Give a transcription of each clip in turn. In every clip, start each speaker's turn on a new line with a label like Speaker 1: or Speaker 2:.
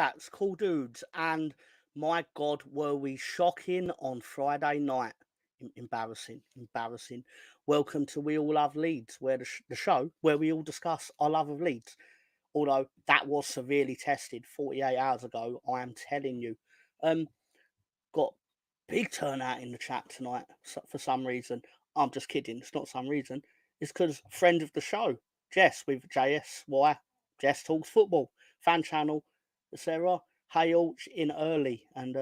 Speaker 1: chats, cool dudes, and my God, were we shocking on Friday night? Embarrassing, embarrassing. Welcome to We All Love Leeds, where the show where we all discuss our love of Leeds. Although that was severely tested 48 hours ago, I am telling you. Got big turnout in the chat tonight for some reason. I'm just kidding. It's not some reason. It's because friend of the show, Jess with JSY, Jess Talks Football, fan channel, Sarah Hayalch in early. And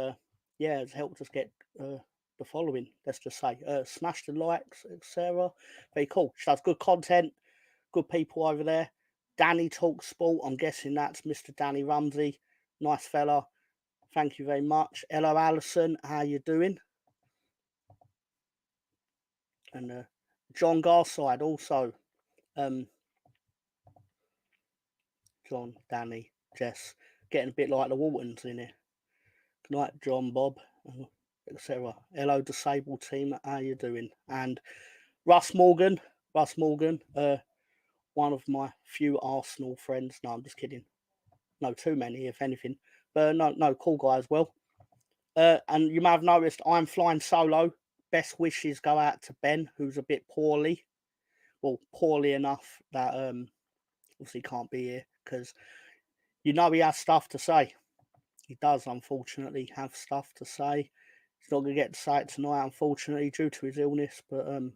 Speaker 1: yeah, it's helped us get the following, let's just say. Smash the likes, Sarah. Very cool. She does good content, good people over there. Danny Talks Sport. I'm guessing that's Mr. Danny Rumsey. Nice fella. Thank you very much. Hello, Alison. How you doing? And John Garside also. John, Danny, Jess. Getting a bit like the Waltons in here. Good night, John, Bob, etc. Hello, disabled team. How you doing? And Russ Morgan. One of my few Arsenal friends. No, I'm just kidding. No, too many, if anything. But no, cool guy as well. And you may have noticed I'm flying solo. Best wishes go out to Ben, who's a bit poorly. Well, poorly enough that obviously can't be here because he has stuff to say. He does, unfortunately, have stuff to say. He's not going to get to say it tonight, unfortunately, due to his illness. But no,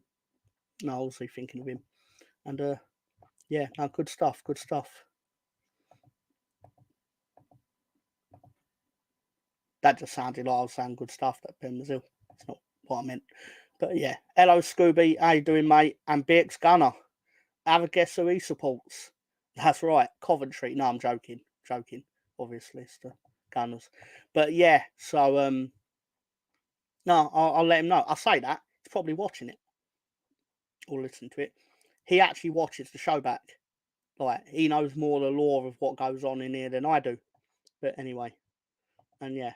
Speaker 1: obviously thinking of him. And yeah, no, good stuff. That just sounded like I was saying good stuff, that Ben was ill. It's not what I meant. But yeah, hello Scooby, how you doing, mate? And BX Gunner, have a guess who he supports. That's right, Coventry. No, I'm joking. Obviously, it's the Gunners. But yeah, so no, I'll let him know. I'll say that he's probably watching it or listening to it. He actually watches the show back. Like he knows more the lore of what goes on in here than I do. But anyway, and yeah.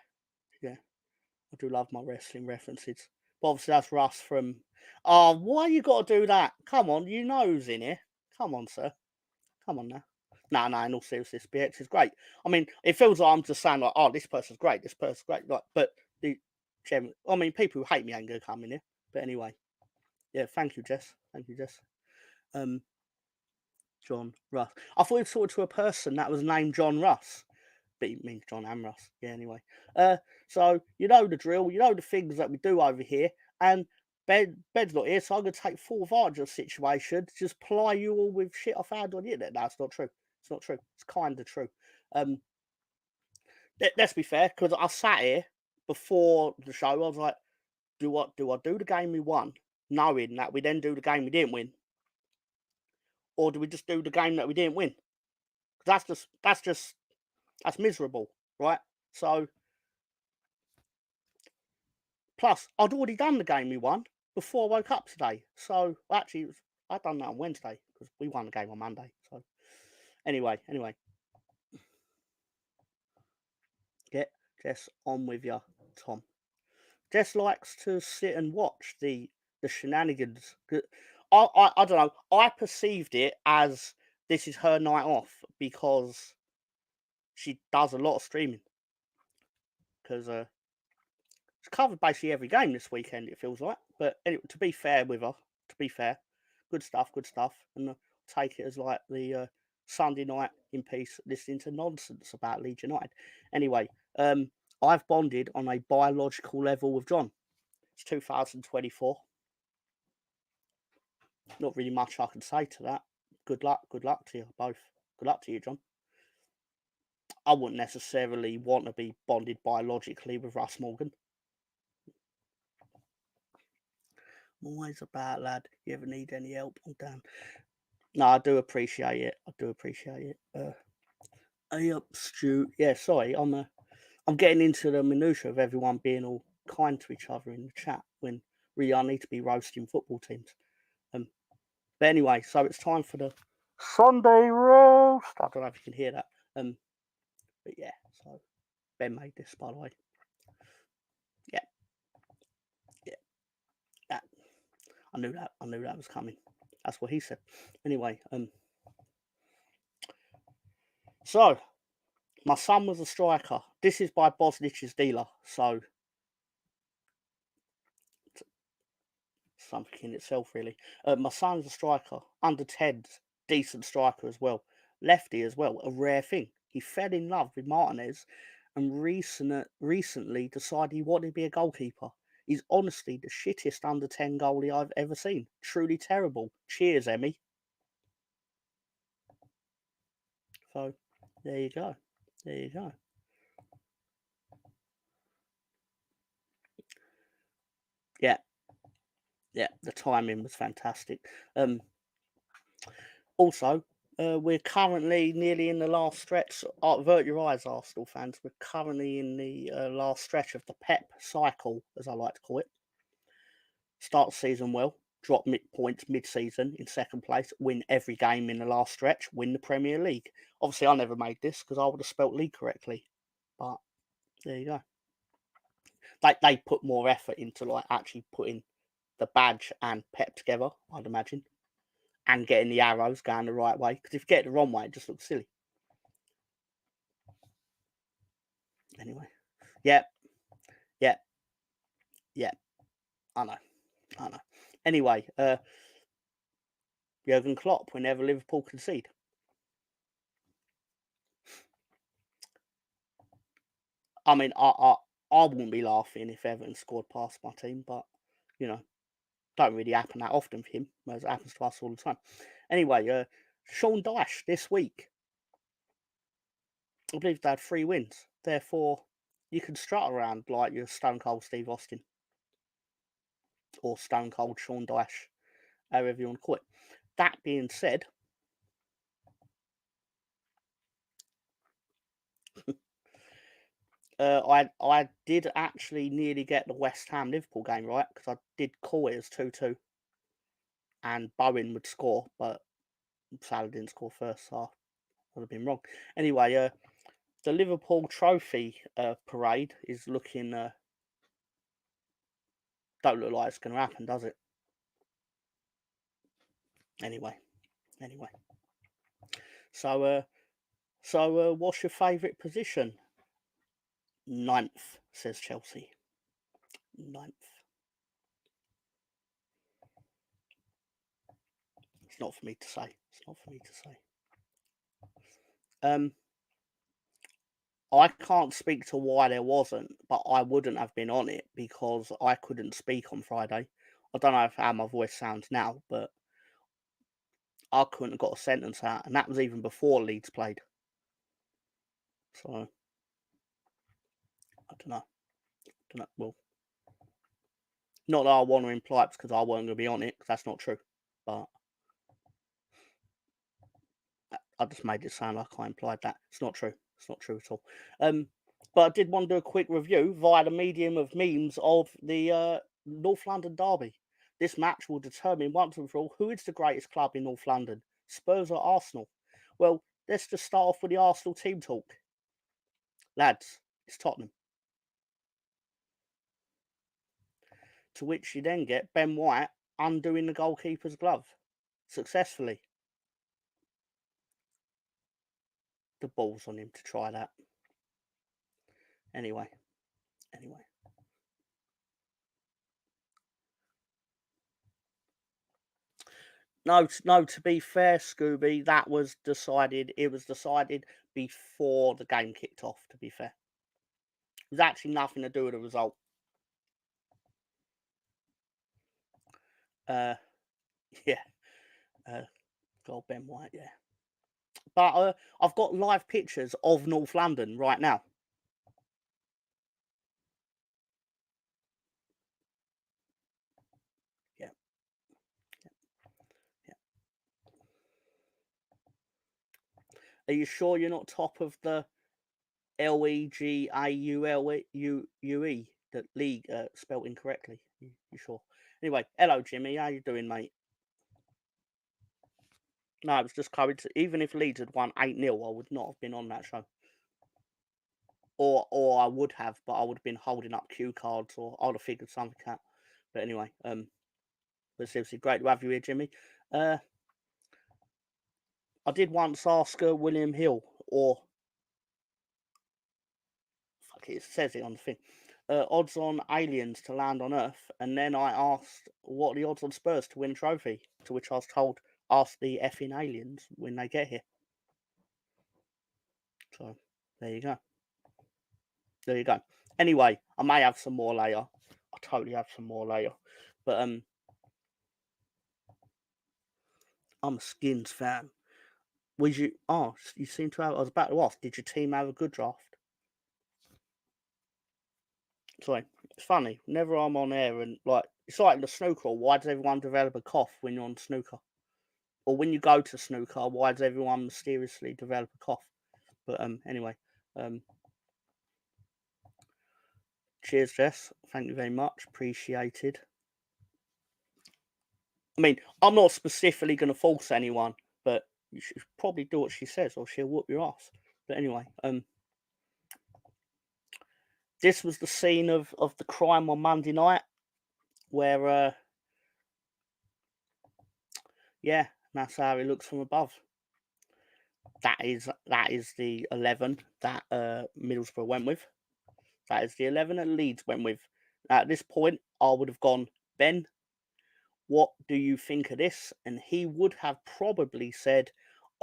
Speaker 1: I do love my wrestling references. But obviously that's Russ from... Oh, why you got to do that? Come on, you know who's in here. Come on, sir. Come on now. No, in all seriousness, BX is great. I mean, it feels like I'm just saying, like, oh, this person's great. Like, but people who hate me ain't going to come in here. But anyway. Yeah, thank you, Jess. John Russ. I thought you'd talk to a person that was named John Russ. But it means John and Russ. Yeah, anyway. So you know the drill, you know the things that we do over here, and Bed's not here, so I'm going to take full advantage of the situation to just ply you all with shit I found on the internet. No, it's not true. It's kind of true. Let's be fair, because I sat here before the show, I was like, do I do the game we won, knowing that we then do the game we didn't win? Or do we just do the game that we didn't win? Because that's miserable, right? So, plus, I'd already done the game we won before I woke up today. So, actually, I'd done that on Wednesday because we won the game on Monday. So, anyway. Get Jess on with you, Tom. Jess likes to sit and watch the shenanigans. I don't know. I perceived it as this is her night off because she does a lot of streaming. Because it's covered basically every game this weekend, it feels like. But anyway, to be fair with her, good stuff. And I'll take it as like the Sunday night in peace listening to nonsense about Leeds United. Anyway, I've bonded on a biological level with John. It's 2024. Not really much I can say to that. Good luck to you both. Good luck to you, John. I wouldn't necessarily want to be bonded biologically with Russ Morgan. I'm always about, lad. You ever need any help? I'm down. No, I do appreciate it. Hey up, Stu. Yeah, sorry. I'm getting into the minutiae of everyone being all kind to each other in the chat when really I need to be roasting football teams. But anyway, so it's time for the Sunday roast. I don't know if you can hear that. But yeah, so Ben made this, by the way. Yeah. That I knew that was coming. That's what he said. Anyway, so My son was a striker. This is by Bosnich's dealer, so something in itself, really. My son's a striker, under 10s, decent striker as well. Lefty as well, a rare thing. He fell in love with Martinez and recently decided he wanted to be a goalkeeper. He's honestly the shittest under 10 goalie I've ever seen. Truly terrible. Cheers, Emmy. So, there you go. There you go. Yeah. Yeah, the timing was fantastic. Also, we're currently nearly in the last stretch. Avert your eyes, Arsenal fans. We're currently in the last stretch of the Pep cycle, as I like to call it. Start the season well, drop points mid-season in second place, win every game in the last stretch, win the Premier League. Obviously, I never made this because I would have spelt league correctly, but there you go. They put more effort into like actually putting the badge and Pep together, I'd imagine, and getting the arrows going the right way. Because if you get it the wrong way, it just looks silly. Anyway, yeah. I know. Anyway, Jurgen Klopp whenever Liverpool concede. I mean, I wouldn't be laughing if Everton scored past my team, but you know, don't really happen that often for him, whereas it happens to us all the time. Anyway, Sean Dyche this week, I believe they had 3 wins. Therefore, you can strut around like you're Stone Cold Steve Austin or Stone Cold Sean Dyche, however you want to call it. That being said, I did actually nearly get the West Ham Liverpool game right because I did call it as 2-2, and Bowen would score, but Salah didn't score first, so I would have been wrong. Anyway, the Liverpool trophy parade is looking don't look like it's going to happen, does it? Anyway, so what's your favourite position? 9th, says Chelsea. 9th. It's not for me to say. I can't speak to why there wasn't, but I wouldn't have been on it because I couldn't speak on Friday. I don't know how my voice sounds now, but I couldn't have got a sentence out, and that was even before Leeds played. So I don't know. Well, not that I want to imply it's because I wasn't going to be on it, because that's not true. But I just made it sound like I implied that. It's not true. It's not true at all. But I did want to do a quick review via the medium of memes of the North London derby. This match will determine once and for all who is the greatest club in North London, Spurs or Arsenal. Well, let's just start off with the Arsenal team talk. Lads, it's Tottenham. To which you then get Ben White undoing the goalkeeper's glove successfully. The ball's on him to try that. Anyway. No, to be fair, Scooby, that was decided. It was decided before the game kicked off, to be fair. It was actually nothing to do with the result. Yeah. God, Ben White, yeah. But I've got live pictures of North London right now. Yeah. Are you sure you're not top of the LEGAULUE, the league spelt incorrectly? You sure? Anyway, hello Jimmy, how you doing, mate? No, it was just coincidence. Even if Leeds had won 8-0, I would not have been on that show. Or I would have, but I would have been holding up cue cards, or I would have figured something out. But anyway, but seriously, great to have you here, Jimmy. I did once ask William Hill, or Look, it says it on the thing. Odds on aliens to land on Earth, and then I asked what are the odds on Spurs to win a trophy, to which I was told, ask the effing aliens when they get here. So, there you go. There you go. Anyway, I may have some more later. I'll totally have some more later. But I'm a Skins fan. Was you? Oh, you seem to have. I was about to ask. Did your team have a good draft? Sorry, it's funny. Whenever I'm on air and like, it's like the snooker. Why does everyone develop a cough when you're on snooker? Or when you go to snooker, why does everyone mysteriously develop a cough? But anyway, cheers, Jess. Thank you very much. Appreciated. I mean, I'm not specifically going to force anyone, but you should probably do what she says, or she'll whoop your ass. But anyway, this was the scene of the crime on Monday night, where yeah, that's how it looks from above. That is the 11 that Middlesbrough went with. That is the 11 that Leeds went with. At this point, I would have gone, Ben, what do you think of this? And he would have probably said,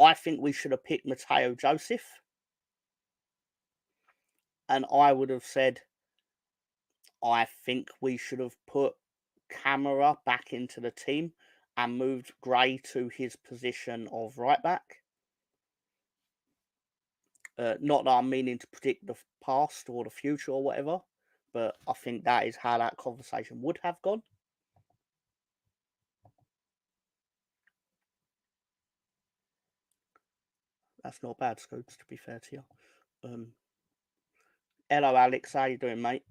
Speaker 1: I think we should have picked Matteo Joseph. And I would have said, I think we should have put Camara back into the team and moved Gray to his position of right back. Not that I'm meaning to predict the past or the future or whatever, but I think that is how that conversation would have gone. That's not bad, Scoops, to be fair to you. Hello, Alex. How you doing, mate?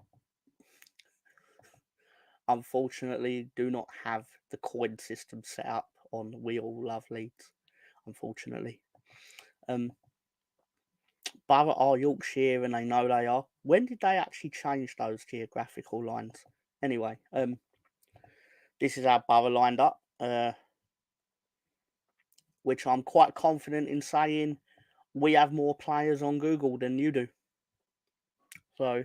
Speaker 1: Unfortunately, do not have the coin system set up on We All Love Leeds. Unfortunately. Borough are Yorkshire, and they know they are. When did they actually change those geographical lines? Anyway, this is our Borough lined up, which I'm quite confident in saying we have more players on Google than you do. So,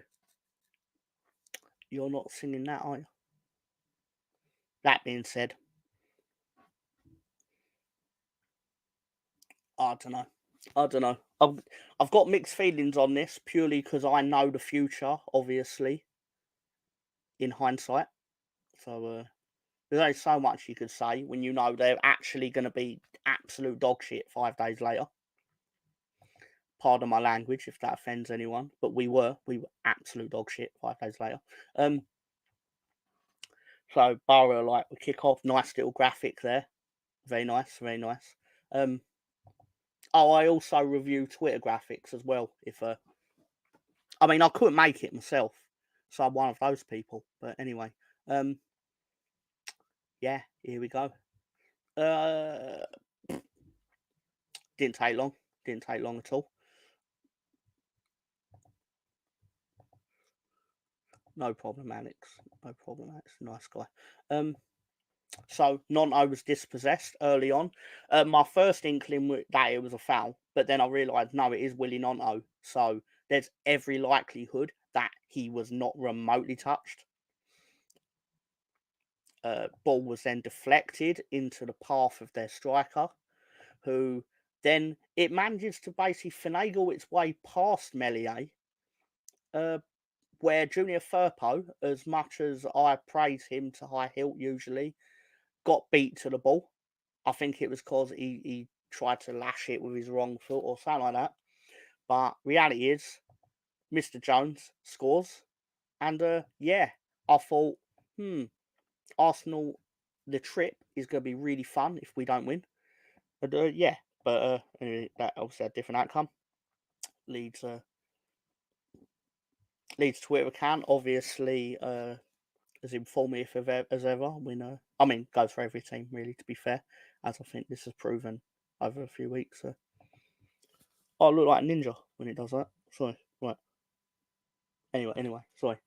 Speaker 1: you're not singing that, are you? That being said, I don't know. I've got mixed feelings on this purely because I know the future, obviously, in hindsight. So there's only so much you could say when you know they're actually going to be absolute dog shit 5 days later. Pardon my language if that offends anyone, but we were absolute dog shit 5 days later. So Borough, like, we kick off, nice little graphic there. Very nice, very nice. Oh, I also review Twitter graphics as well. I mean, I couldn't make it myself, so I'm one of those people. But anyway, yeah, here we go. Didn't take long. Didn't take long at all. No problem, Alex. No problem, Alex. Nice guy. So Nonto was dispossessed early on. My first inkling that it was a foul, but then I realised no, it is Willie Nonto. So there's every likelihood that he was not remotely touched. Ball was then deflected into the path of their striker, who then it manages to basically finagle its way past Meslier, where Junior Firpo, as much as I praise him to high hilt usually, got beat to the ball. I think it was because he tried to lash it with his wrong foot or something like that. But reality is, Mr. Jones scores. And yeah, I thought, Arsenal, the trip is going to be really fun if we don't win. But yeah, but anyway, that obviously had a different outcome. Leeds Twitter account obviously as informative as ever. We know. I mean, goes for every team really. To be fair, as I think this has proven over a few weeks. I look like a ninja when it does that. Sorry, right. Anyway, sorry.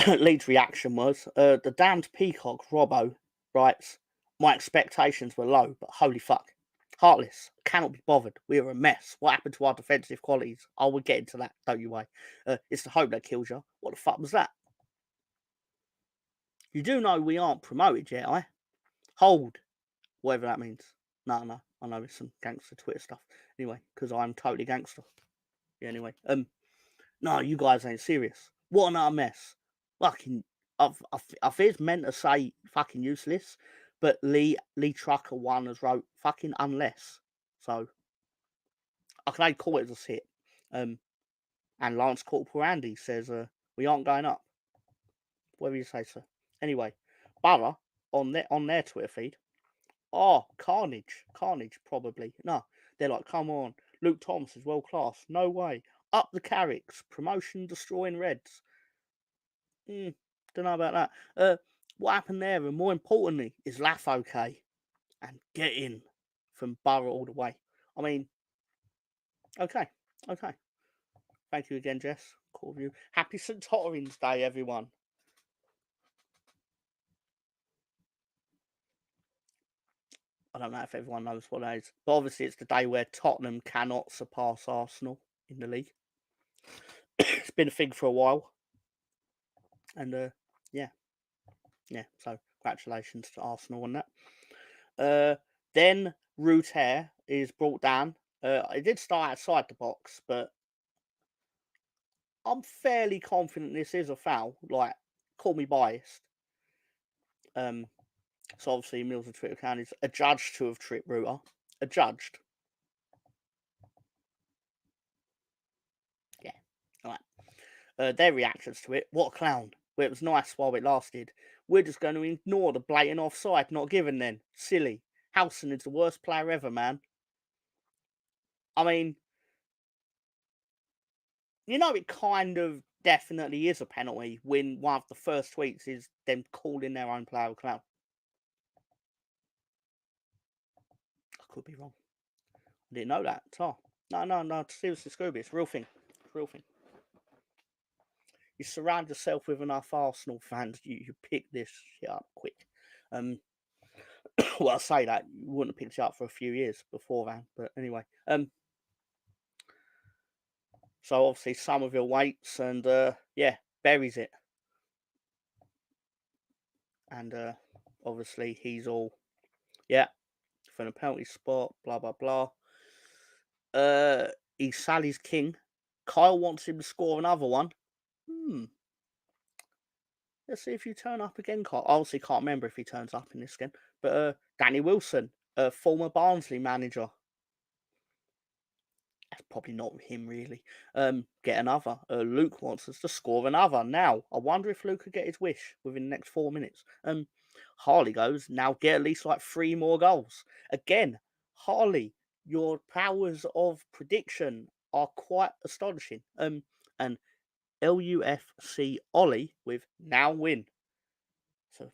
Speaker 1: Leeds' reaction was the damned peacock Robbo writes, "My expectations were low, but holy fuck, Heartless. Cannot be bothered. We are a mess. What happened to our defensive qualities? Oh, we'll get into that. Don't you worry. It's the hope that kills you. What the fuck was that? You do know we aren't promoted yet, eh? Hold. Whatever that means. No. I know it's some gangster Twitter stuff. Anyway, because I'm totally gangster. Yeah, anyway. No, you guys ain't serious. What another mess. Fucking, I fear it's meant to say fucking useless, but Lee Trucker 1 has wrote fucking unless. So, I can only call it as a sit. And Lance Corporal Andy says, we aren't going up. Whatever you say, sir. Anyway, Borough, on their Twitter feed, oh, Carnage, probably. No, they're like, come on, Luke Thomas is world class. No way. Up the Carricks, promotion destroying Reds. Don't know about that. What happened there? And more importantly, is Laugh okay? And get in from Borough all the way. I mean, okay. Thank you again, Jess. Cool of you. Happy St. Tottering's Day, everyone. I don't know if everyone knows what that is, but obviously it's the day where Tottenham cannot surpass Arsenal in the league. It's been a thing for a while. And yeah. So congratulations to Arsenal on that. Then Ruter is brought down. It did start outside the box, but I'm fairly confident this is a foul. Like, call me biased. So obviously Mills' Twitter account is adjudged to have tripped Ruter. Adjudged. Yeah. All right. Their reactions to it. What a clown. Well, it was nice while it lasted. We're just going to ignore the blatant offside not given then. Silly. Howson is the worst player ever, man. I mean, you know, it kind of definitely is a penalty when one of the first tweets is them calling their own player a clown. I could be wrong. I didn't know that at all. No. Seriously, Scooby, it's a real thing. It's a real thing. You surround yourself with enough Arsenal fans, you pick this shit up quick. Well, I say that you wouldn't have picked it up for a few years beforehand, but anyway. So obviously Somerville waits and buries it, and obviously he's all from the penalty spot, blah blah blah. He's Sally's king. Kyle wants him to score another one. Let's see if you turn up again, Kyle. I obviously can't remember if he turns up in this again. But Danny Wilson, former Barnsley manager. That's probably not him, really. Get another. Luke wants us to score another. Now, I wonder if Luke could get his wish within the next 4 minutes. Harley goes, now get at least like 3 more goals. Again, Harley, your powers of prediction are quite astonishing. And LUFC Ollie with now win. So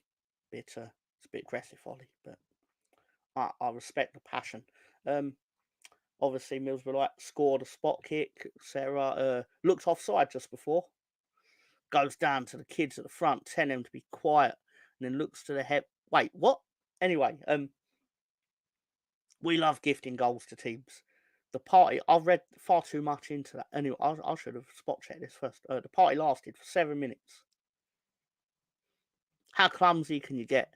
Speaker 1: it's a bit aggressive, Ollie, but I respect the passion. Obviously Middlesbrough scored a spot kick. Sarah looked offside just before. Goes down to the kids at the front, telling them to be quiet, and then looks to the head. Wait, what? Anyway, we love gifting goals to teams. The party, I've read far too much into that. Anyway, I should have spot checked this first. The party lasted for 7 minutes. How clumsy can you get?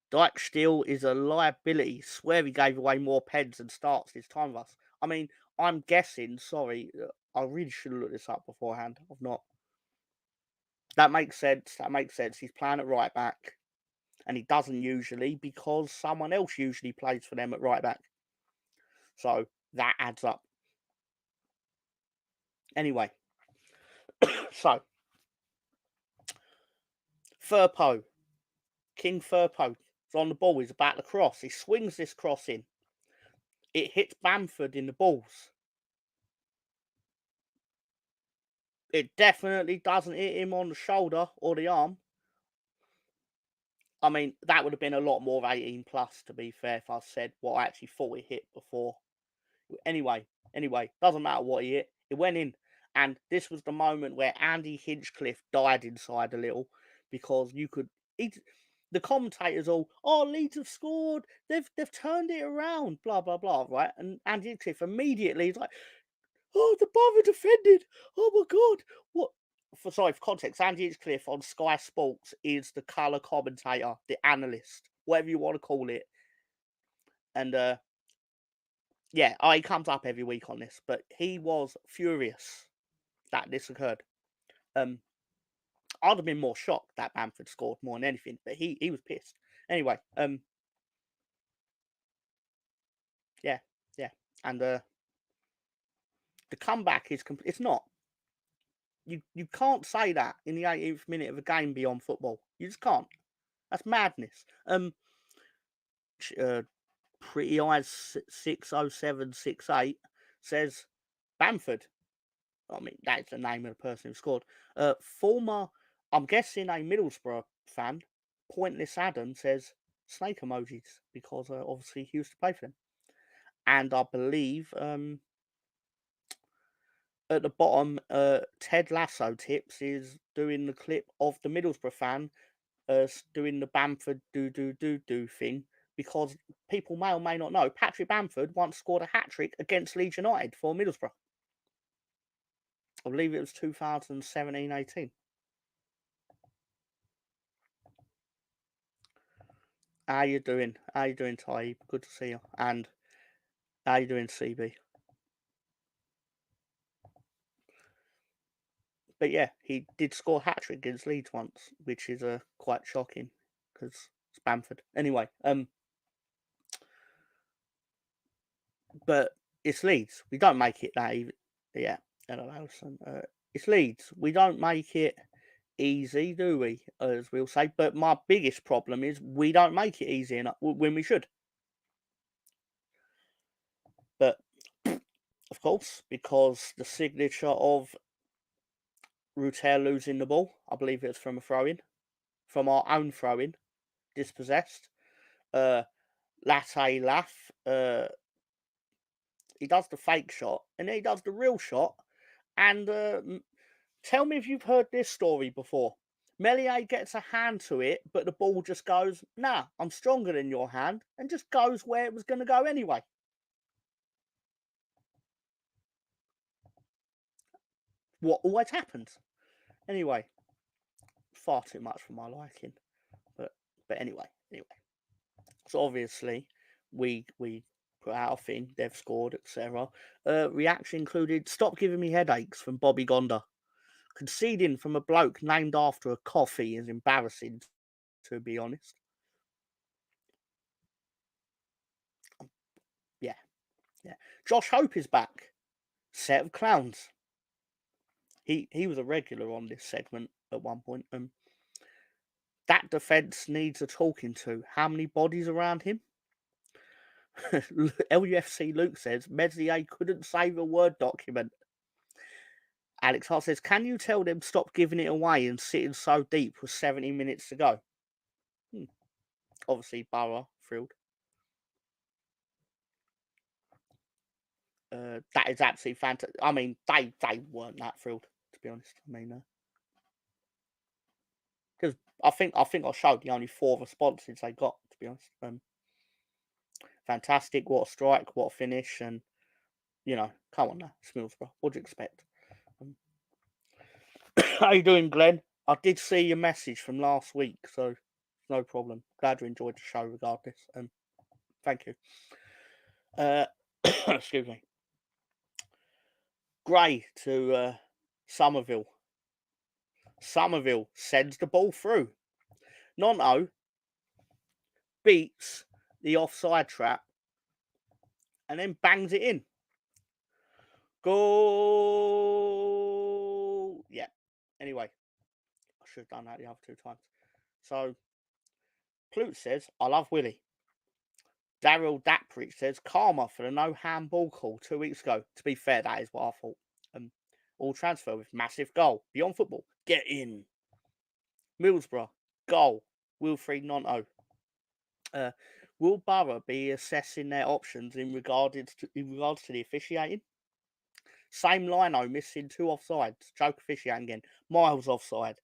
Speaker 1: Dyke Steele is a liability. Swear he gave away more pens than starts this time with us. I mean, I'm guessing, sorry, I really should have looked this up beforehand. I've not. That makes sense. He's playing at right back. And he doesn't usually because someone else usually plays for them at right back. So that adds up. Anyway. So. Firpo. King Firpo is on the ball. He's about to cross. He swings this cross in. It hits Bamford in the balls. It definitely doesn't hit him on the shoulder or the arm. I mean, that would have been a lot more of 18 plus, to be fair, if I said what I actually thought it hit before. Anyway, doesn't matter what he hit. It went in. And this was the moment where Andy Hinchcliffe died inside a little because you could... the commentators all, oh, Leeds have scored, they've turned it around, blah blah blah, right? And Andy Hinchcliffe immediately is like, oh, the Borough defended, oh my god, what? For context, Andy Hinchcliffe on Sky Sports is the colour commentator, the analyst, whatever you want to call it, and yeah, he comes up every week on this, but he was furious that this occurred. I'd have been more shocked that Bamford scored more than anything, but he was pissed. Anyway, yeah, and the comeback is it's not. You can't say that in the 18th minute of a game beyond football. You just can't. That's madness. Pretty Eyes 60768 says Bamford. I mean, that's the name of the person who scored. Former, I'm guessing a Middlesbrough fan, Pointless Adam says snake emojis because obviously he used to play for them. And I believe at the bottom, Ted Lasso Tips is doing the clip of the Middlesbrough fan doing the Bamford do thing because people may or may not know Patrick Bamford once scored a hat-trick against Leeds United for Middlesbrough. I believe it was 2017-18. How you doing? How you doing, Ty? Good to see you. And how you doing, CB? But yeah, he did score a hat-trick against Leeds once, which is quite shocking because it's Bamford. Anyway, but it's Leeds. We don't make it that even. Yeah, hello, Alison. It's Leeds. We don't make it easy, do we? As we'll say. But my biggest problem is we don't make it easy enough when we should. But of course, because the signature of Rutel losing the ball, I believe it was from a throw-in, from our own throw-in, dispossessed. Latte laugh. He does the fake shot, and then he does the real shot. And tell me if you've heard this story before. Melier gets a hand to it, but the ball just goes, nah, I'm stronger than your hand, and just goes where it was going to go anyway. What always happens. Anyway, far too much for my liking. But anyway. So obviously, we put out a thing, they've scored, etc. Reaction included, stop giving me headaches from Bobby Gonda. Conceding from a bloke named after a coffee is embarrassing, to be honest. Yeah. Josh Hope is back. Set of clowns. He was a regular on this segment at one point. That defence needs a talking to. How many bodies around him? LUFC Luke says Meslier couldn't save a Word document. Alex Hart says, can you tell them stop giving it away and sitting so deep with 70 minutes to go? Obviously, Borough thrilled. That is absolutely fantastic. I mean, they weren't that thrilled, to be honest. I mean, because I think I showed the only 4 responses they got, to be honest. Fantastic, what a strike, what a finish, and come on now, it's Middlesbrough. What do you expect? How you doing, Glenn? I did see your message from last week, so no problem. Glad you enjoyed the show regardless. Thank you. Excuse me. Gray to Somerville. Somerville sends the ball through. Nonto beats the offside trap and then bangs it in. Goal! Yeah. Anyway, I should have done that the other 2 times. So, Plute says, I love Willie. Daryl Daprich says, karma for the no handball call 2 weeks ago. To be fair, that is what I thought. All transfer with massive goal. Beyond football, get in. Middlesbrough, goal. Wilfried Nonto. Will Borough be assessing their options in regards to the officiating? Same lino missing 2 offsides. Joke officiating again. Miles offside.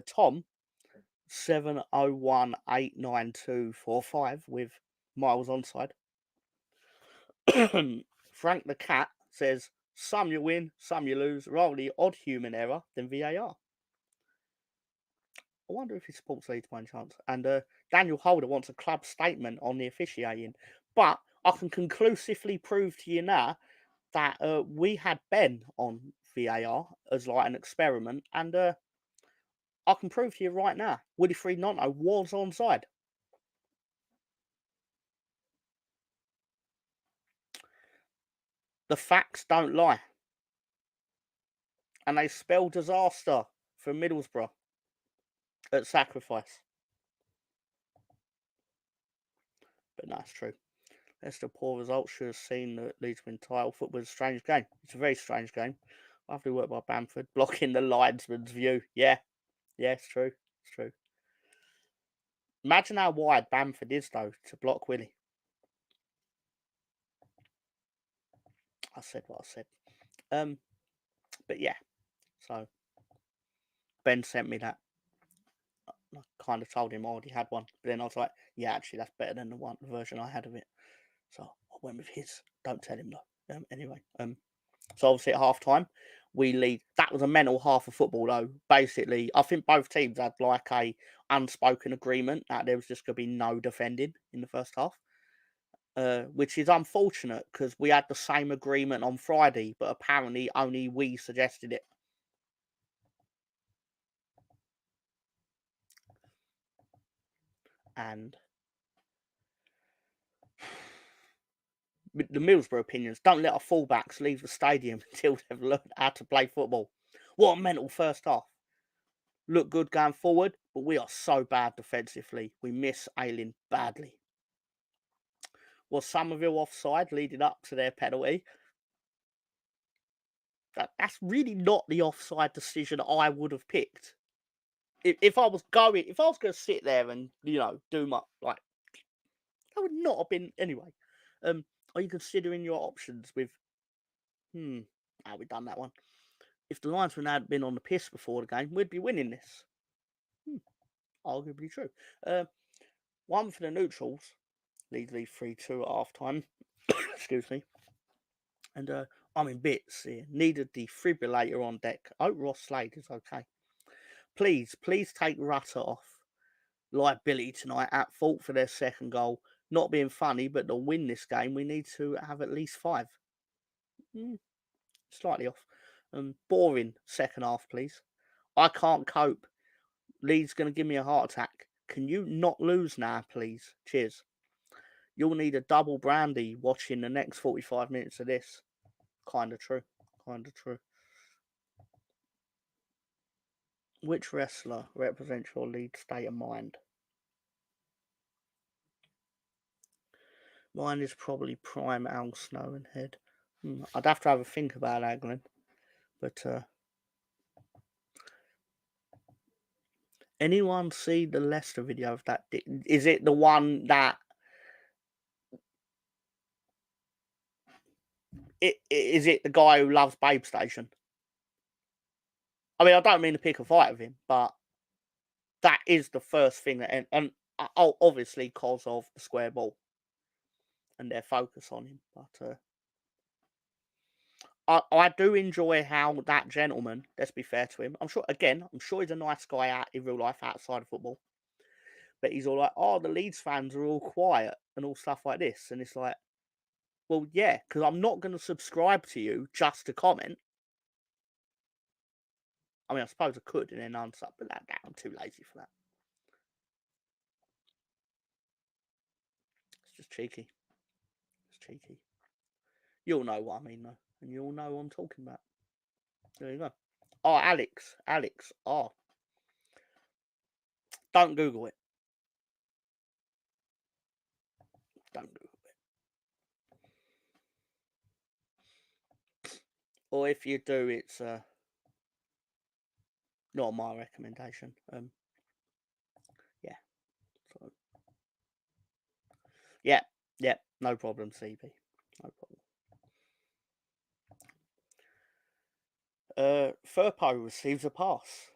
Speaker 1: Tom 701-89245 with Miles onside. Frank the Cat says, some you win, some you lose. Rather the odd human error than VAR. I wonder if he supports Leeds by any chance. And Daniel Holder wants a club statement on the officiating. But I can conclusively prove to you now that we had Ben on VAR as like an experiment. And I can prove to you right now, Woody Freed-Nonto was onside. The facts don't lie. And they spell disaster for Middlesbrough at sacrifice. But that's true. Leicester poor results should have seen the Leeds win title. Football was a strange game. It's a very strange game. Lovely work by Bamford, blocking the linesman's view. Yeah, it's true. It's true. Imagine how wide Bamford is, though, to block Willie. I said what I said. But yeah, so Ben sent me that. I kind of told him I already had one, but then I was like, yeah, actually, that's better than the version I had of it. So I went with his. Don't tell him though. Anyway, so obviously at half time, we lead. That was a mental half of football, though. Basically, I think both teams had like a unspoken agreement that there was just going to be no defending in the first half, which is unfortunate because we had the same agreement on Friday, but apparently only we suggested it. And the Middlesbrough opinions, don't let our fullbacks leave the stadium until they've learned how to play football. What a mental first half. Look good going forward, but we are so bad defensively. We miss Ayling badly. Was Somerville offside leading up to their penalty? That's really not the offside decision I would have picked. If I was going to sit there and do my that would not have been anyway. Are you considering your options with? We've done that one. If the linesman had been on the piss before the game, we'd be winning this. Arguably true. One for the neutrals. Leeds lead 3-2 at half time. Excuse me. And I'm in bits here. Needed the defibrillator on deck. Hope Ross Slade is okay. Please take Rutter off. Liability tonight, at fault for their second goal. Not being funny, but to win this game, we need to have at least 5. Slightly off. Boring second half, please. I can't cope. Leeds going to give me a heart attack. Can you not lose now, please? Cheers. You'll need a double brandy watching the next 45 minutes of this. Kind of true. Which wrestler represents your Leeds state of mind? Mine is probably Prime Al Snow and Head. I'd have to have a think about that, Glenn. But anyone see the Leicester video of that? Is it the one that is it the guy who loves Babe Station? I mean, I don't mean to pick a fight with him, but that is the first thing that, and obviously because of the square ball and their focus on him. But I do enjoy how that gentleman, let's be fair to him, I'm sure he's a nice guy out in real life outside of football. But he's all like, oh, the Leeds fans are all quiet and all stuff like this. And it's like, well, yeah, because I'm not going to subscribe to you just to comment. I mean, I suppose I could and then unsub, but I'm too lazy for that. It's just cheeky. You'll know what I mean, though. And you'll know what I'm talking about. There you go. Oh, Alex. Oh. Don't Google it. Or if you do, it's not my recommendation. Yeah. So, yeah. No problem, CB. No problem. Firpo receives a pass.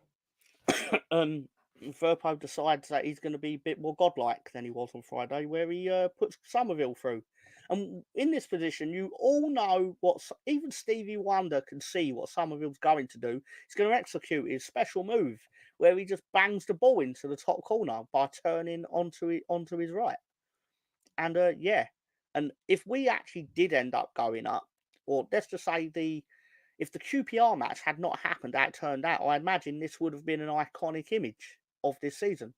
Speaker 1: Firpo decides that he's going to be a bit more godlike than he was on Friday, where he puts Somerville through. And in this position, you all know even Stevie Wonder can see what Somerville's going to do. He's going to execute his special move, where he just bangs the ball into the top corner by turning onto his right. And yeah, and if we actually did end up going up, or let's just say if the QPR match had not happened, how it turned out, I imagine this would have been an iconic image of this season.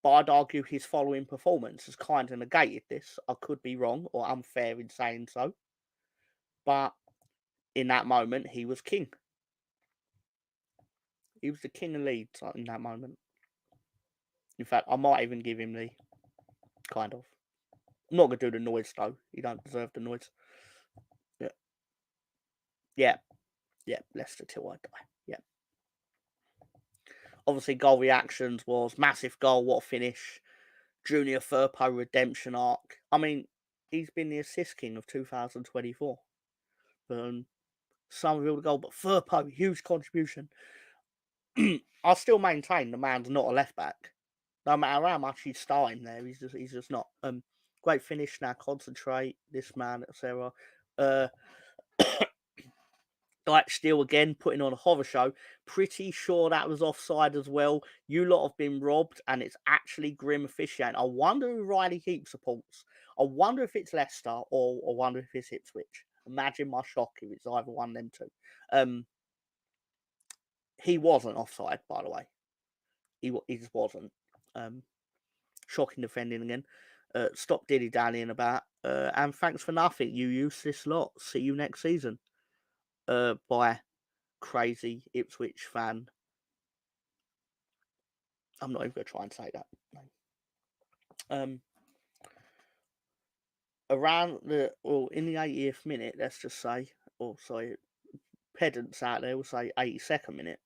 Speaker 1: But I'd argue his following performance has kind of negated this. I could be wrong or unfair in saying so. But in that moment, he was king. He was the king of Leeds in that moment. In fact, I might even give him the kind of. I'm not going to do the noise, though. He don't deserve the noise. Yeah. Yeah. Yeah. Leicester till I die. Yeah. Obviously, goal reactions was massive goal. What a finish. Junior Firpo redemption arc. I mean, he's been the assist king of 2024. Somerville the goal, but Firpo, huge contribution. I still maintain the man's not a left back. No matter how much he's starting there, he's just not. Great finish. Now concentrate. This man, etc. Like Steele again putting on a horror show. Pretty sure that was offside as well. You lot have been robbed, and it's actually grim officiating. I wonder who Riley Heap supports. I wonder if it's Leicester or I wonder if it's Ipswich. Imagine my shock if it's either one of them two. He wasn't offside, by the way. He just wasn't. Shocking defending again. Stop dilly-dallying about. And thanks for nothing, you useless lot. See you next season. By crazy Ipswich fan. I'm not even going to try and say that. No. In the 80th minute, let's just say, pedants out there will say 82nd minute.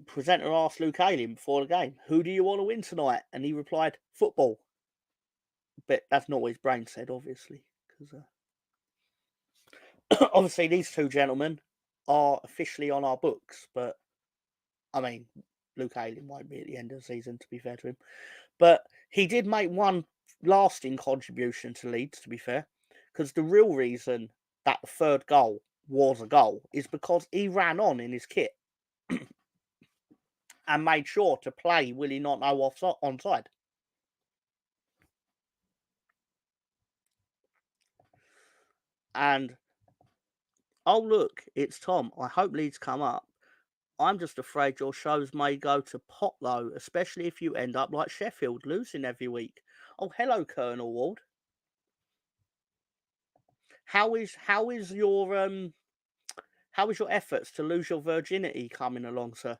Speaker 1: Presenter asked Luke Ayling before the game, "Who do you want to win tonight?" And he replied, "Football." But that's not what his brain said, obviously, because obviously these two gentlemen are officially on our books. But I mean, Luke Ayling won't be at the end of the season, to be fair to him. But he did make one lasting contribution to Leeds, to be fair, because the real reason that the third goal was a goal is because he ran on in his kit and made sure to play Willie not know onside. And oh look, it's Tom. I hope Leeds come up. I'm just afraid your shows may go to pot though, especially if you end up like Sheffield, losing every week. Oh, hello, Colonel Ward. How is your efforts to lose your virginity coming along, sir?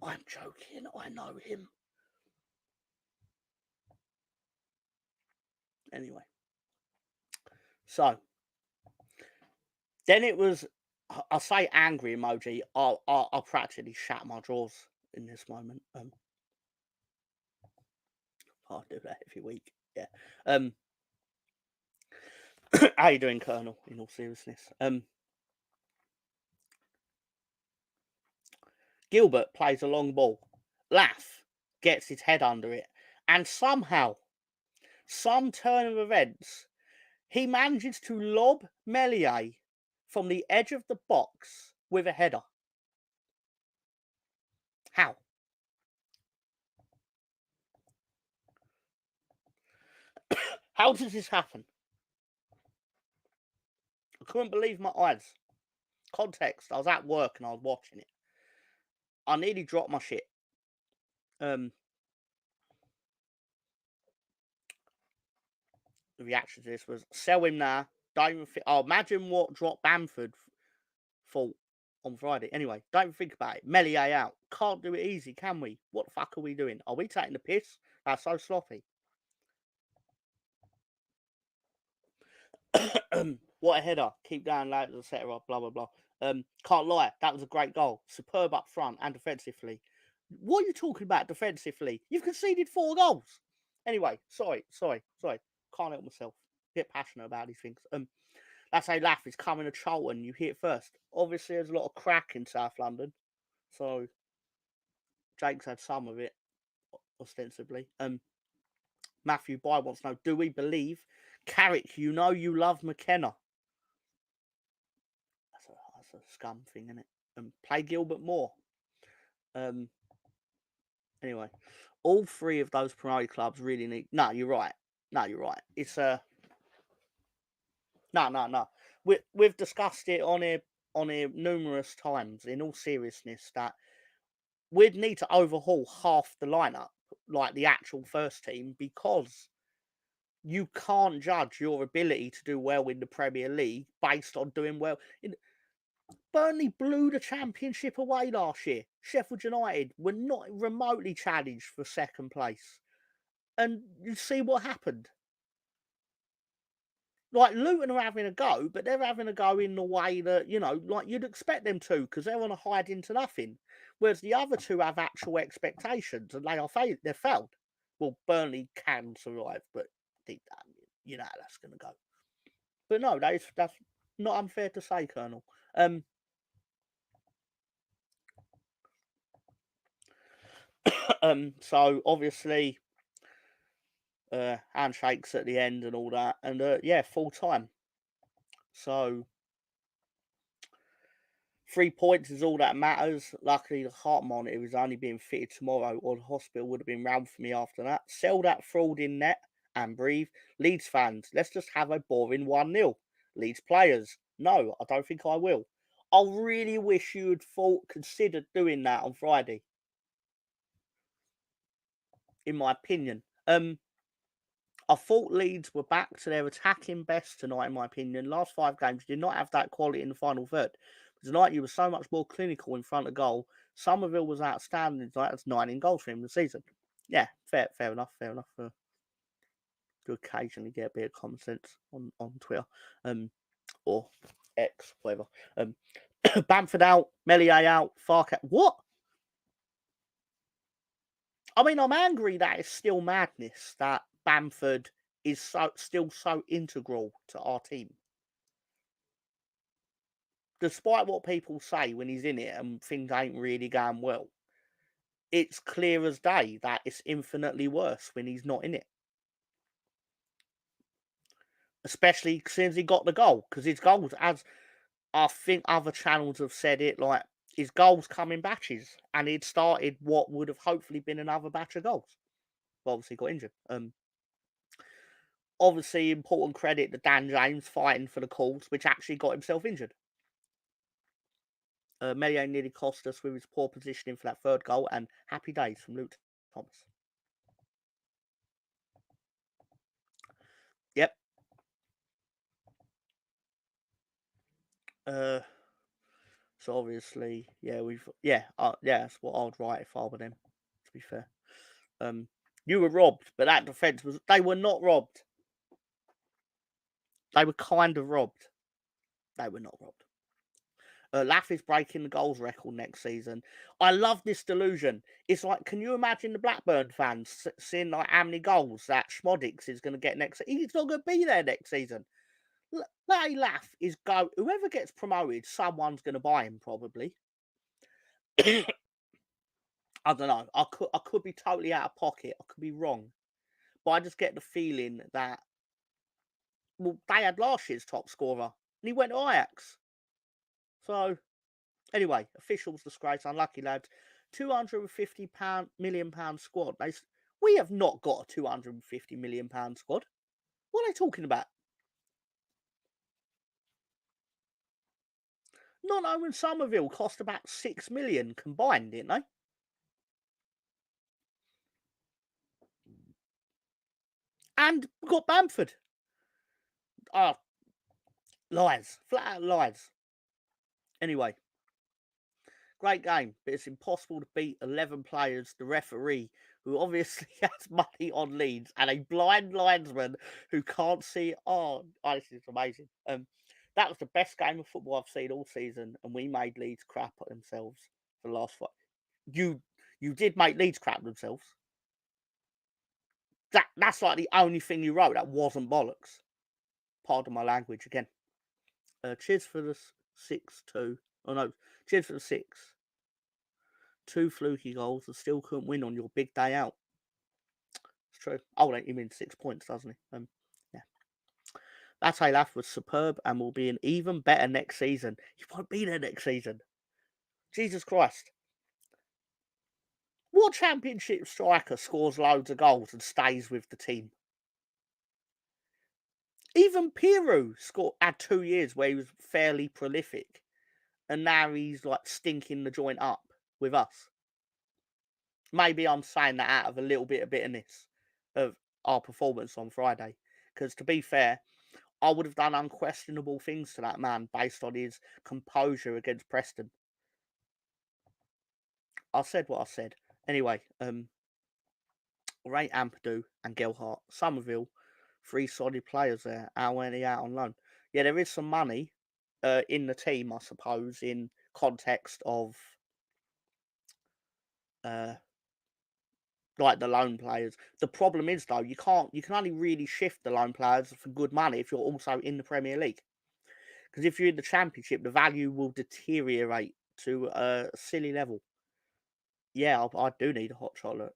Speaker 1: I'm joking. I know him. Anyway. So, then it was, I'll say angry emoji. I'll practically shat my drawers in this moment. I'll do that every week. Yeah. How you doing, Colonel? In all seriousness. Gilbert plays a long ball. Laugh gets his head under it. And somehow, some turn of events, he manages to lob Meslier from the edge of the box with a header. How? How does this happen? I couldn't believe my eyes. Context, I was at work and I was watching it. I nearly dropped my shit. The reaction to this was, sell him now. Don't even think. Oh, imagine what drop Bamford thought on Friday. Anyway, don't even think about it. Meslier out. Can't do it easy, can we? What the fuck are we doing? Are we taking the piss? That's so sloppy. What a header. Keep going, lads, etc. Blah, blah, blah. Can't lie. That was a great goal. Superb up front and defensively. What are you talking about defensively? You've conceded 4 goals. Anyway, sorry. Can't help myself. Get passionate about these things. That's how Laugh is coming to Charlton. You hear it first. Obviously, there's a lot of crack in South London, so Jake's had some of it, ostensibly. Matthew Bye wants to know: do we believe Carrick? You know you love McKenna. That's a scum thing, isn't it? Play Gilbert Moore. Anyway, all three of those promoted clubs really need. No, you're right. It's no. We've discussed it on here numerous times. In all seriousness, that we'd need to overhaul half the lineup, like the actual first team, because you can't judge your ability to do well in the Premier League based on doing well. Burnley blew the Championship away last year. Sheffield United were not remotely challenged for second place. And you see what happened. Like, Luton are having a go, but they're having a go in the way that, like you'd expect them to, because they're on a hide into nothing. Whereas the other two have actual expectations, and they're failed. Well, Burnley can survive, but deep down, you know how that's going to go. But no, that's not unfair to say, Colonel. So obviously, handshakes at the end and all that, and full time. So 3 points is all that matters. Luckily, the heart monitor is only being fitted tomorrow, or the hospital would have been round for me after that. Sell that fraud in net and breathe. Leeds fans, let's just have a boring 1-0. Leeds players, no, I don't think I will. I really wish you had considered doing that on Friday. In my opinion. I thought Leeds were back to their attacking best tonight, in my opinion. Last 5 games did not have that quality in the final third. Tonight, you were so much more clinical in front of goal. Somerville was outstanding tonight. That's 19 goals for him this season. Yeah, fair enough. To occasionally get a bit of common sense on Twitter, or X, whatever. Bamford out, Melier out, Farke. What? I mean, I'm angry that it's still madness that Bamford is still so integral to our team. Despite what people say when he's in it and things ain't really going well, it's clear as day that it's infinitely worse when he's not in it. Especially since he got the goal, because his goals, as I think other channels have said it, like, his goals come in batches, and he'd started what would have hopefully been another batch of goals. But obviously got injured. Obviously, important credit to Dan James fighting for the calls, which actually got himself injured. Melier nearly cost us with his poor positioning for that third goal, and happy days from Luke Thomas. Yep. So obviously, that's what I'd write if I were them, to be fair. You were robbed, but that defence they were not robbed. They were kind of robbed. They were not robbed. Laff is breaking the goals record next season. I love this delusion. It's like, can you imagine the Blackburn fans seeing like how many goals that Schmodix is going to get next season? He's not going to be there next season. Larry Laff is whoever gets promoted, someone's going to buy him probably. I don't know. I could be totally out of pocket. I could be wrong, but I just get the feeling that they had last year's top scorer and he went to Ajax. So anyway, officials disgrace, unlucky lads. £250 million squad. We have not got a £250 million squad. What are they talking about? Not and Somerville cost about £6 million combined, didn't they? And we've got Bamford. Lies. Flat out lies. Anyway, great game, but it's impossible to beat 11 players, the referee, who obviously has money on Leeds, and a blind linesman who can't see. Oh, this is amazing. That was the best game of football I've seen all season, and we made Leeds crap at themselves for the last 5. You did make Leeds crap themselves. That's like the only thing you wrote that wasn't bollocks. pardon my language again. Cheers for the 6-2. Oh no, cheers for the 6. 2 fluky goals and still couldn't win on your big day out. It's true. Oh, he means 6 points, doesn't he? Yeah. That Laugh was superb and will be an even better next season. He won't be there next season. Jesus Christ. What championship striker scores loads of goals and stays with the team? Even Pirou had 2 years where he was fairly prolific. And now he's like stinking the joint up with us. Maybe I'm saying that out of a little bit of bitterness of our performance on Friday. Because to be fair, I would have done unquestionable things to that man based on his composure against Preston. I said what I said. Anyway, Ray Ampadu and Gelhart, Somerville, 3 solid players there. How many out on loan? Yeah, there is some money in the team, I suppose, in context of like the loan players. The problem is though, you can only really shift the loan players for good money if you're also in the Premier League. Because if you're in the Championship, the value will deteriorate to a silly level. Yeah, I do need a hot chocolate.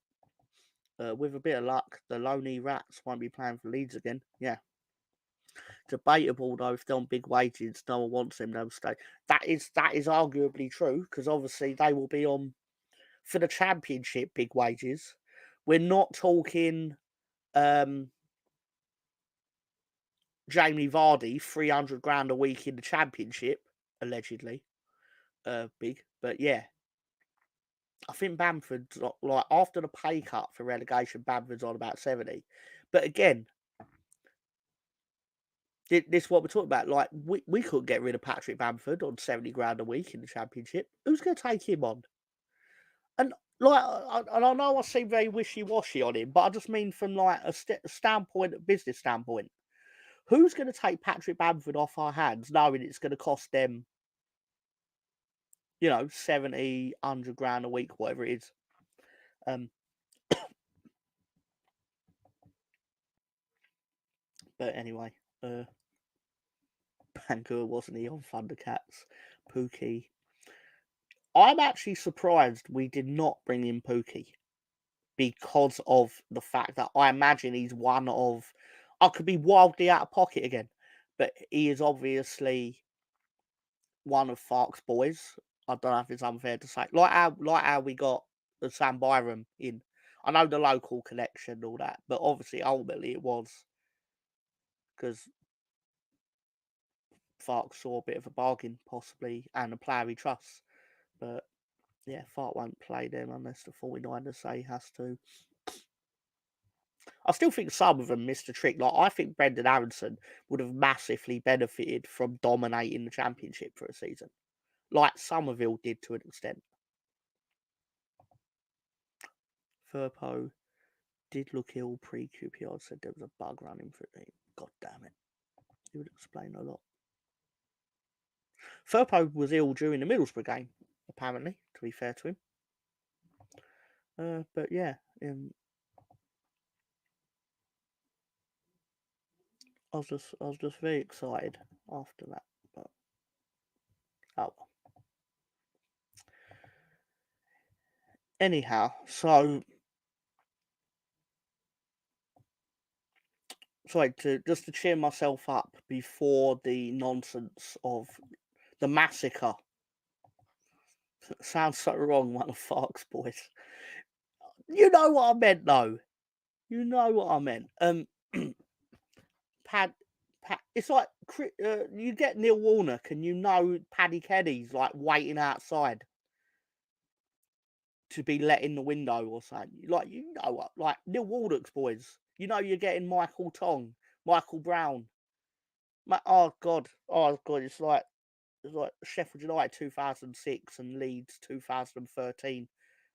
Speaker 1: With a bit of luck, the Loney Rats won't be playing for Leeds again. Yeah. Debatable though, if they're on big wages, no one wants them, they'll stay. That is arguably true, because obviously they will be on for the Championship big wages. We're not talking Jamie Vardy, 300 grand a week in the Championship, allegedly. Big. But yeah. I think Bamford's like after the pay cut for relegation, Bamford's on about 70. But again, this is what we're talking about. Like we couldn't get rid of Patrick Bamford on 70 grand a week in the Championship. Who's going to take him on? And like, I know I seem very wishy-washy on him, but I just mean from like a standpoint, a business standpoint. Who's going to take Patrick Bamford off our hands, knowing it's going to cost them, 70, 100 grand a week, whatever it is? But anyway, Bangor, wasn't he, on Thundercats? Pookie. I'm actually surprised we did not bring in Pookie, because of the fact that I imagine he's one of... I could be wildly out of pocket again, but he is obviously one of Fark's boys. I don't know if it's unfair to say. Like how we got the Sam Byram in. I know the local connection and all that, but obviously ultimately it was because Fark saw a bit of a bargain, possibly, and a player he trusts. But yeah, Fark won't play them unless the 49ers say he has to. I still think some of them missed a trick. Like, I think Brendan Aronson would have massively benefited from dominating the Championship for a season, like Somerville did to an extent. Firpo did look ill pre-QPR, said there was a bug running through him. God damn it. It would explain a lot. Firpo was ill during the Middlesbrough game, apparently, to be fair to him. But yeah, I was just very excited after that. But oh well. Anyhow, so sorry, to cheer myself up before the nonsense of the massacre. Sounds so wrong, one of Fark's boys. You know what I meant, though. You know what I meant. It's like you get Neil Warnock, and Paddy Kenny's like waiting outside to be let in the window or something. Like, what? Like Neil Warnock's boys. You're getting Michael Tong, Michael Brown. Oh God. It's like Sheffield United 2006 and Leeds 2013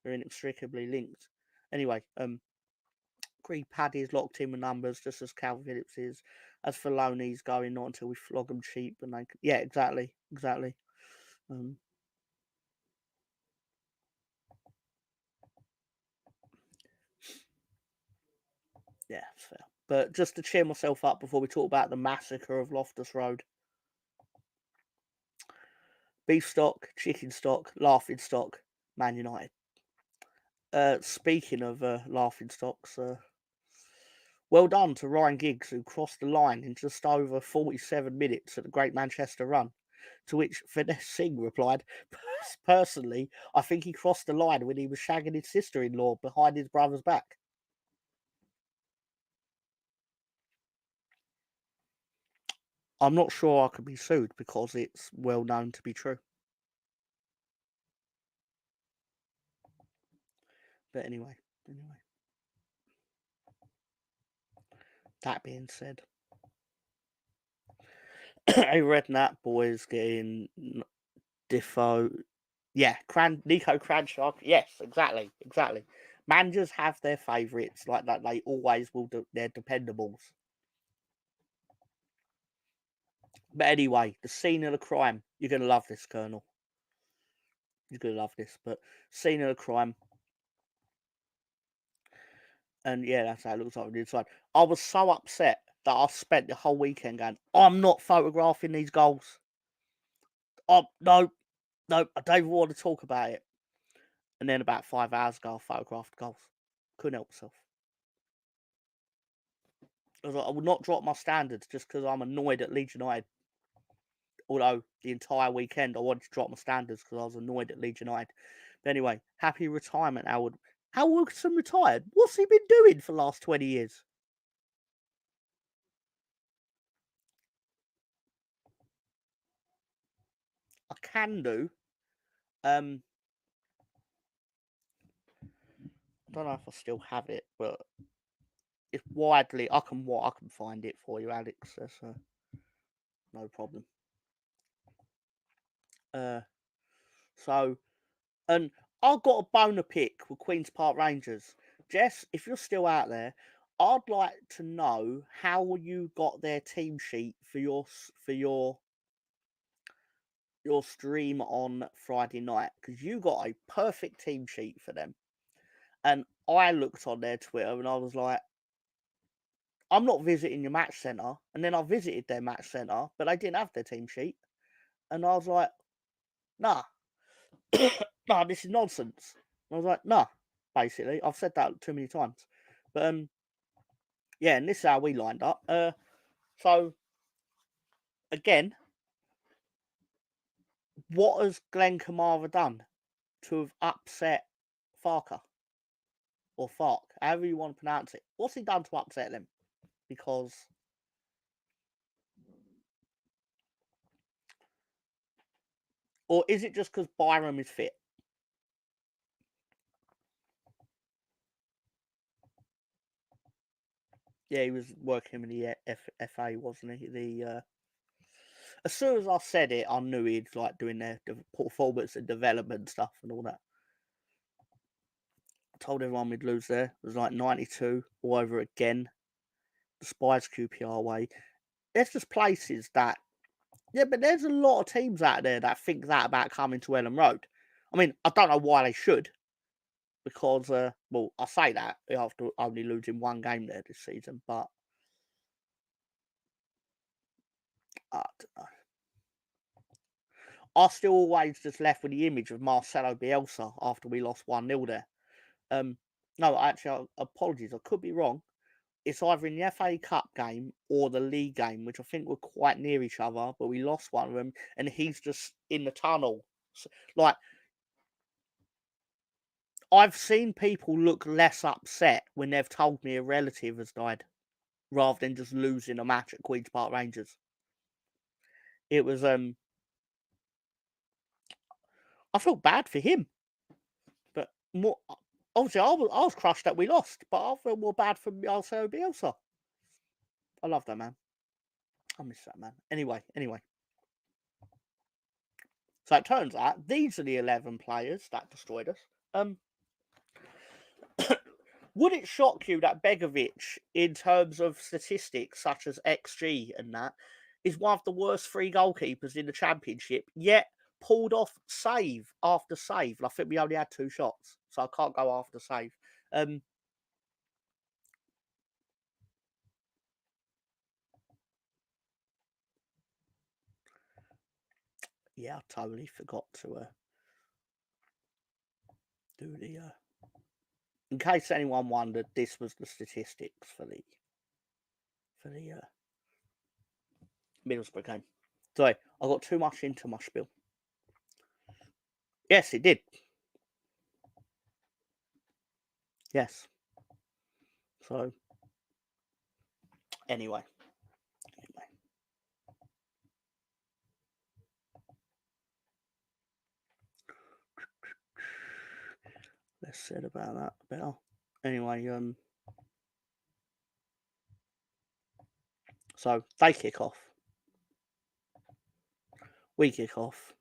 Speaker 1: are inextricably linked. Anyway, Greg Paddy's locked in with numbers, just as Calvin Phillips is. As for Loney's going, not until we flog them cheap. And they, yeah, exactly. Yeah, it's fair. But just to cheer myself up before we talk about the massacre of Loftus Road. Beef stock, chicken stock, laughing stock, Man United. Speaking of laughing stocks, well done to Ryan Giggs, who crossed the line in just over 47 minutes at the Great Manchester Run. To which Vanessa Singh replied, personally, I think he crossed the line when he was shagging his sister-in-law behind his brother's back. I'm not sure I could be sued because it's well known to be true. But anyway. That being said, a Redknapp boys getting Defoe. Yeah, Nico Cranshaw. Yes, exactly. Managers have their favourites like that. They always will do. They're dependables. But anyway, the scene of the crime. You're going to love this, Colonel. You're going to love this. But scene of the crime. And yeah, that's how it looks like on the inside. I was so upset that I spent the whole weekend going, I'm not photographing these goals. Oh, no, I don't even want to talk about it. And then about 5 hours ago, I photographed goals. Couldn't help myself. I was like, I would not drop my standards just because I'm annoyed at Leeds United. Although the entire weekend I wanted to drop my standards because I was annoyed at Leeds United. But anyway, happy retirement, Howard. Howard Wilkinson retired. What's he been doing for the last 20 years? I can do. I don't know if I still have it, but it's widely. I can find it for you, Alex. That's no problem. So, and I've got a bone to pick with Queen's Park Rangers. Jess, if you're still out there, I'd like to know how you got their team sheet for your stream on Friday night, because you got a perfect team sheet for them. And I looked on their Twitter and I was like, I'm not visiting your match centre. And then I visited their match centre, but they didn't have their team sheet. And I was like, nah, nah, this is nonsense. And I was like, nah, basically. I've said that too many times. But yeah, and this is how we lined up. So again, what has Glenn Kamara done to have upset Farker or Fark, however you want to pronounce it? What's he done to upset them? Because or is it just because Byram is fit? Yeah, he was working in the FA, wasn't he? As soon as I said it, I knew he'd like doing their performance and development stuff and all that. I told everyone we'd lose there. It was like 92 all over again. Despise QPR way. There's just places that, yeah, but there's a lot of teams out there that think that about coming to Ellen Road. I mean, I don't know why they should, because, well, I say that after only losing one game there this season, but I don't know. I still always just left with the image of Marcelo Bielsa after we lost 1-0 there. No, actually, apologies, I could be wrong. It's either in the FA Cup game or the league game, which I think were quite near each other, but we lost one of them, and he's just in the tunnel. Like, I've seen people look less upset when they've told me a relative has died, rather than just losing a match at Queen's Park Rangers. It was, I felt bad for him, but more, obviously, I was crushed that we lost, but I felt more bad for Marcelo Bielsa. I love that man. I miss that man. Anyway. So it turns out these are the 11 players that destroyed us. Would it shock you that Begovic, in terms of statistics such as XG and that, is one of the worst free goalkeepers in the Championship, yet pulled off save after save? And I think we only had 2 shots, so I can't go after save. Yeah, I totally forgot to do the. In case anyone wondered, this was the statistics for the Middlesbrough game. Sorry, I got too much into my spiel. Yes, it did. Yes. So, anyway. Less said about that, better. Anyway, so they kick off. We kick off.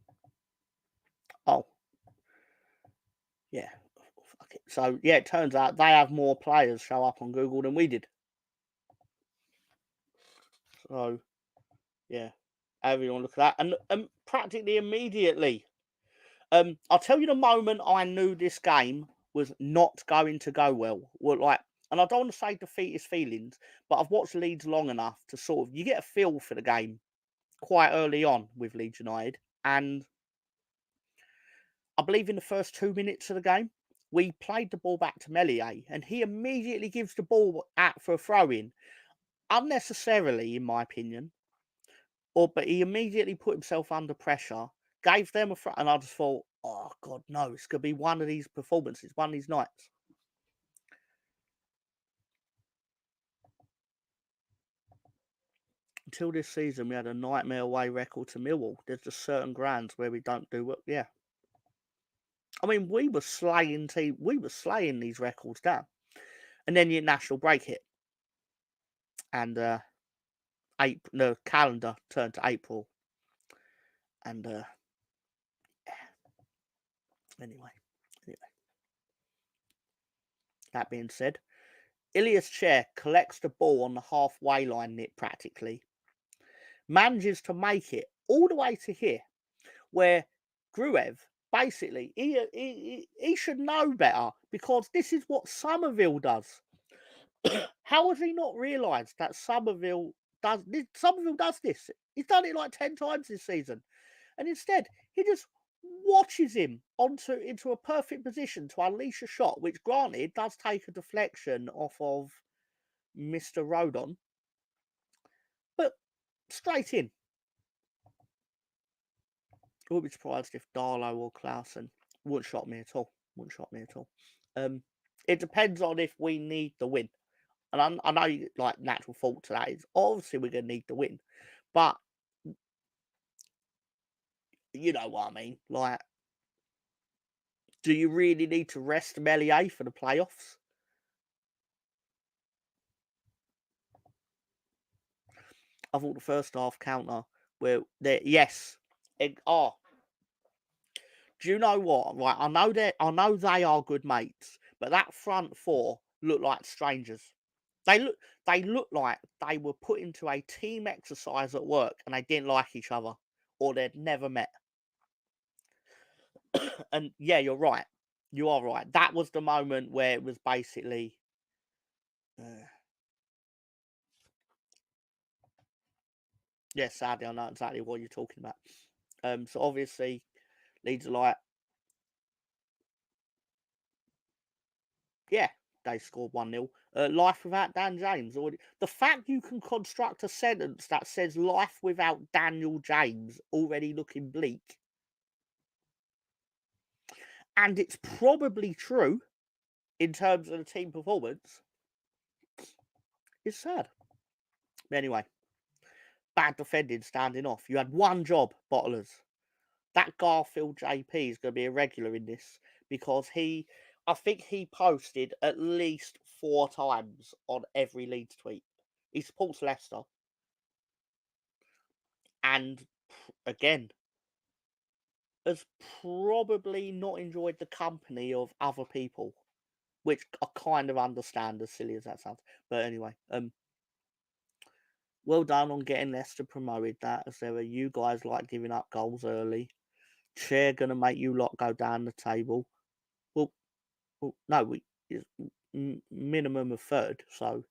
Speaker 1: Oh. Yeah. Fuck it. So, yeah, it turns out they have more players show up on Google than we did. So, yeah. Everyone look at that. And practically immediately, I'll tell you the moment I knew this game was not going to go well. And I don't want to say defeatist feelings, but I've watched Leeds long enough to sort of, you get a feel for the game quite early on with Leeds United. And I believe in the first 2 minutes of the game, we played the ball back to Melier, and he immediately gives the ball out for a throw-in, unnecessarily, in my opinion. But he immediately put himself under pressure, gave them a throw, and I just thought, oh God, no, it's gonna be one of these performances, one of these nights. Until this season, we had a nightmare away record to Millwall. There's just certain grounds where we don't do what, yeah. I mean, we were slaying these records down, and then your national break hit, and the calendar turned to April, and anyway. That being said, Ilias Chair collects the ball on the halfway line, practically manages to make it all the way to here, where Gruev basically he should know better, because this is what Somerville does. How has he not realised that Somerville does this? Somerville does this. He's done it like 10 times this season, and instead he just watches him into a perfect position to unleash a shot, which granted does take a deflection off of Mr. Rodon, but straight in. I wouldn't be surprised if Darlow or Clausen wouldn't shot me at all. It depends on if we need the win. And I know, like, natural fault to that is obviously we're going to need the win. But you know what I mean. Like, do you really need to rest Melier for the playoffs? I thought the first half counter where yes. Do you know what? Right, I know they are good mates, but that front four look like strangers. They look like they were put into a team exercise at work and they didn't like each other, or they'd never met. And yeah, you're right. You are right. That was the moment where it was basically. Yes, sadly, I know exactly what you're talking about. So obviously, Leeds are like, yeah, they scored 1-0. Life without Dan James. The fact you can construct a sentence that says life without Daniel James already looking bleak, and it's probably true in terms of the team performance, is sad. But anyway, bad defending standing off. You had one job, bottlers. That Garfield JP is going to be a regular in this, because I think he posted at least 4 times on every Leeds tweet. He supports Leicester. And again, has probably not enjoyed the company of other people, which I kind of understand, as silly as that sounds. But anyway, well done on getting Leicester promoted. That, as there are you guys like giving up goals early. Chair gonna make you lot go down the table. Well no, minimum of third. So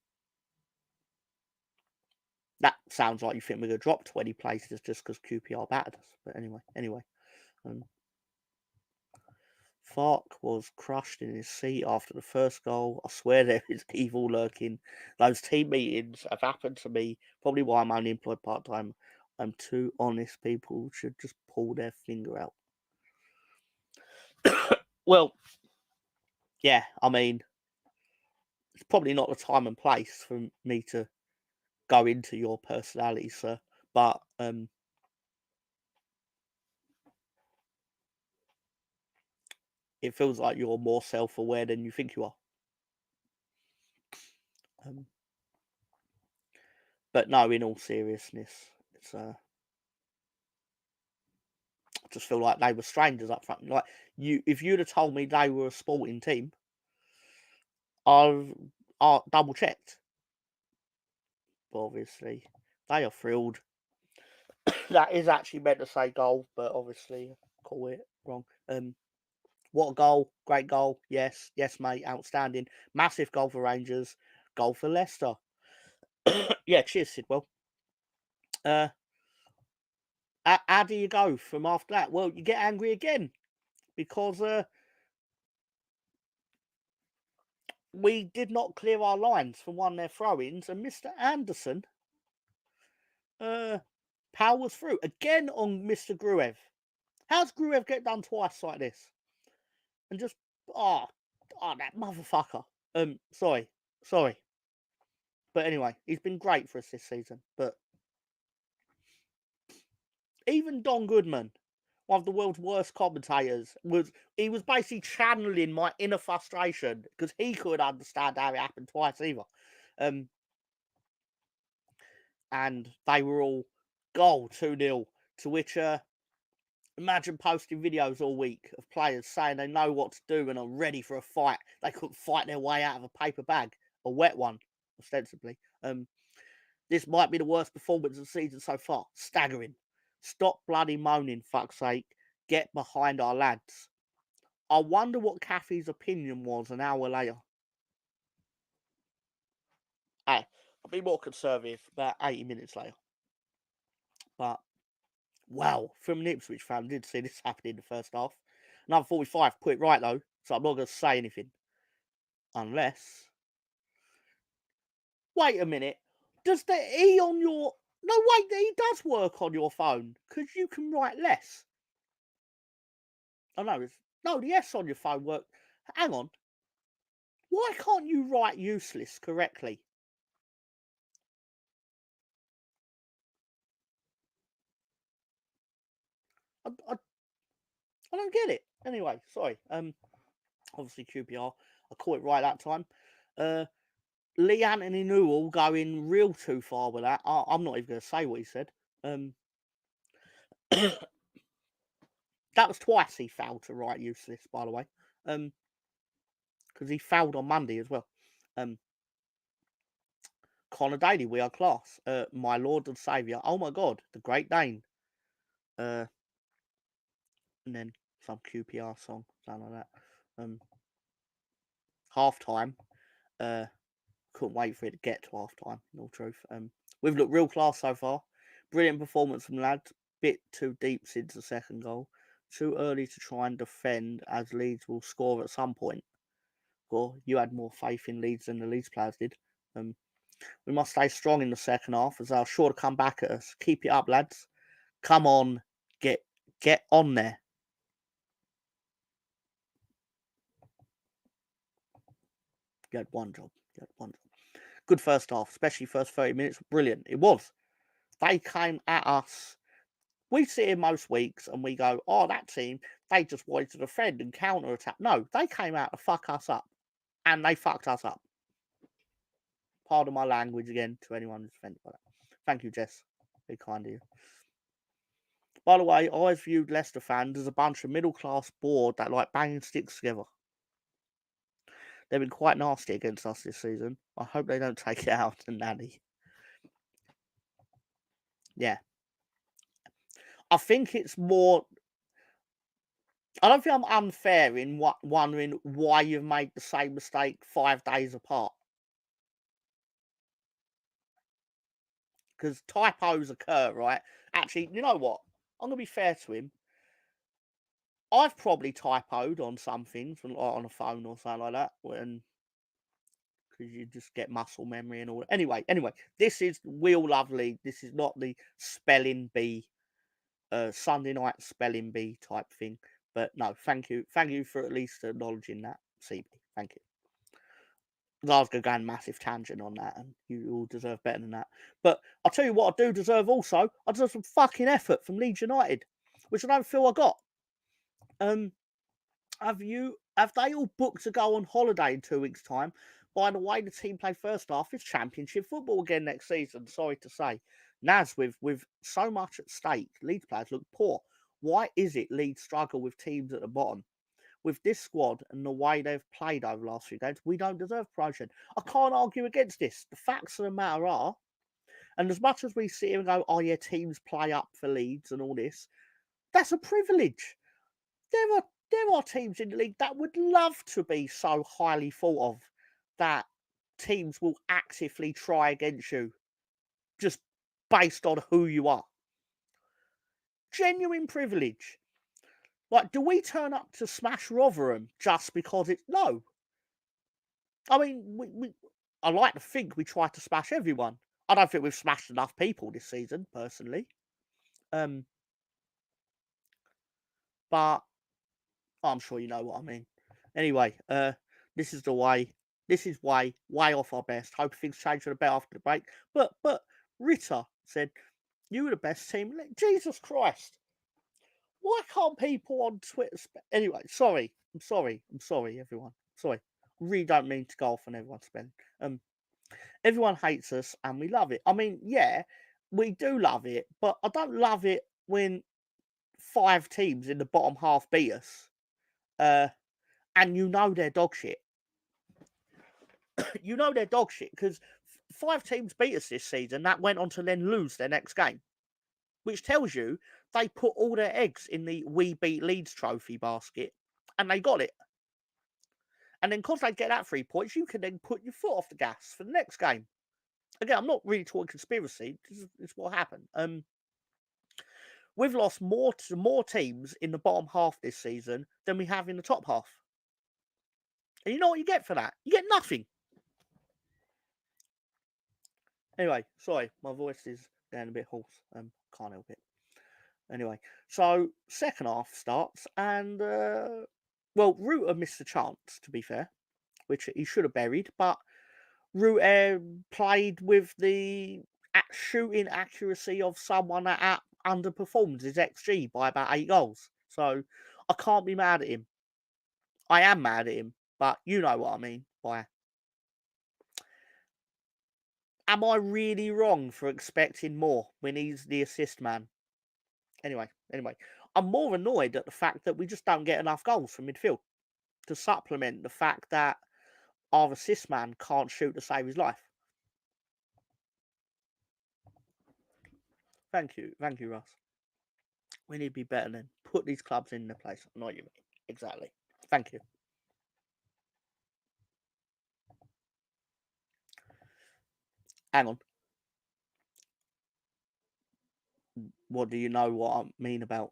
Speaker 1: That sounds like you think we're going to drop 20 places just because QPR battered us. But anyway. Fark was crushed in his seat after the first goal. I swear there is evil lurking. Those team meetings have happened to me. Probably why I'm only employed part-time. I'm too honest. People should just pull their finger out. Well, yeah, I mean, it's probably not the time and place for me to go into your personality, sir. But it feels like you're more self-aware than you think you are. But no, in all seriousness, it's I just feel like they were strangers up front. Like if you'd have told me they were a sporting team, I've double checked. But obviously, they are thrilled. That is actually meant to say goal, but obviously, call it wrong. What a goal! Great goal. Yes, mate. Outstanding. Massive goal for Rangers. Goal for Leicester. Yeah, cheers, Sidwell. How do you go from after that? Well, you get angry again because we did not clear our lines from one of their throw-ins, and Mr. Anderson powers through again on Mr. Gruev. How's Gruev get done twice like this? And just that motherfucker. Sorry. But anyway, he's been great for us this season. But even Don Goodman, one of the world's worst commentators, was basically channeling my inner frustration because he couldn't understand how it happened twice either. And they were all goal 2-0, to which imagine posting videos all week of players saying they know what to do and are ready for a fight. They couldn't fight their way out of a paper bag, a wet one, ostensibly. This might be the worst performance of the season so far. Staggering. Stop bloody moaning, fuck's sake. Get behind our lads. I wonder what Kathy's opinion was an hour later. Hey, I'll be more conservative about 80 minutes later. But, wow, from an Ipswich fan, did see this happen in the first half. Another 45, put it right though, so I'm not going to say anything. Unless... Wait a minute. Does the E on your... No, wait, the E does work on your phone, because you can write less. Oh, no, the S on your phone works. Hang on. Why can't you write useless correctly? I don't get it. Anyway, sorry. Obviously QPR. I caught it right that time. Lee Anthony Newell going real too far with that. I'm not even going to say what he said. That was twice he failed to write useless, by the way. Because he failed on Monday as well. Connor Daly, we are class. My Lord and Saviour. Oh my God, the Great Dane. And then some QPR song, something like that. Half time. Couldn't wait for it to get to half time, in all truth. We've looked real class so far. Brilliant performance from lads. Bit too deep since the second goal. Too early to try and defend, as Leeds will score at some point. Or you had more faith in Leeds than the Leeds players did. We must stay strong in the second half, as they're sure to come back at us. Keep it up, lads. Come on, get on there. You had one job. Good first half, especially first 30 minutes. Brilliant. It was. They came at us. We sit here most weeks and we go, oh, that team, they just wanted to defend and counter attack. No, they came out to fuck us up. And they fucked us up. Pardon my language again to anyone who's offended by that. Thank you, Jess. Very kind of you. By the way, I always viewed Leicester fans as a bunch of middle-class bored that like banging sticks together. They've been quite nasty against us this season. I hope they don't take it out on Nanny. Yeah. I think it's more... I don't think I'm unfair in wondering why you've made the same mistake 5 days apart. because typos occur, right? Actually, you know what? I'm going to be fair to him. I've probably typoed on some things, like on a phone or something like that, because you just get muscle memory and all that. Anyway, this is Wheel Lovely. This is not the spelling bee, Sunday night spelling bee type thing. But no, thank you for at least acknowledging that, CB. Thank you. I was going to go on a massive tangent on that, and you all deserve better than that. But I'll tell you what I do deserve also. I deserve some fucking effort from Leeds United, which I don't feel I got. Have they all booked to go on holiday in 2 weeks' time? By the way, the team play first half. It's Championship football again next season. Sorry to say. Naz, with so much at stake, Leeds players look poor. Why is it Leeds struggle with teams at the bottom? With this squad and the way they've played over the last few games, we don't deserve promotion. I can't argue against this. The facts of the matter are, and as much as we sit here and go, oh yeah, teams play up for Leeds and all this, that's a privilege. There are teams in the league that would love to be so highly thought of that teams will actively try against you just based on who you are. Genuine privilege. Like, do we turn up to smash Rotherham just because it's... No. I mean, I like to think we try to smash everyone. I don't think we've smashed enough people this season, personally. But I'm sure you know what I mean. Anyway, this is way off our best. Hope things change for the better after the break. But Ritter said, you were the best team. Jesus Christ. Why can't people on Twitter... Anyway, sorry. I'm sorry, everyone. Sorry. I really don't mean to go off on everyone's spelling. Everyone hates us and we love it. I mean, yeah, we do love it, but I don't love it when 5 teams in the bottom half beat us. And you know they're dog shit. You know they're dog shit because 5 teams beat us this season that went on to then lose their next game, which tells you they put all their eggs in the We Beat Leeds trophy basket and they got it. And then because they get that 3 points, you can then put your foot off the gas for the next game. Again, I'm not really talking conspiracy. This is what happened. We've lost more teams in the bottom half this season than we have in the top half. And you know what you get for that? You get nothing. Anyway, sorry, my voice is getting a bit hoarse. Can't help it. Anyway, so second half starts, and Ruter missed a chance, to be fair, which he should have buried, but Ruter played with the shooting accuracy of someone that underperforms his XG by about 8 goals. So I can't be mad at him. I am mad at him, but you know what I mean by... Am I really wrong for expecting more when he's the assist man? Anyway, I'm more annoyed at the fact that we just don't get enough goals from midfield to supplement the fact that our assist man can't shoot to save his life. Thank you, Russ. We need to be better then. Put these clubs in their place. I know what you mean. Exactly. Thank you. Hang on. What do you know what I mean about?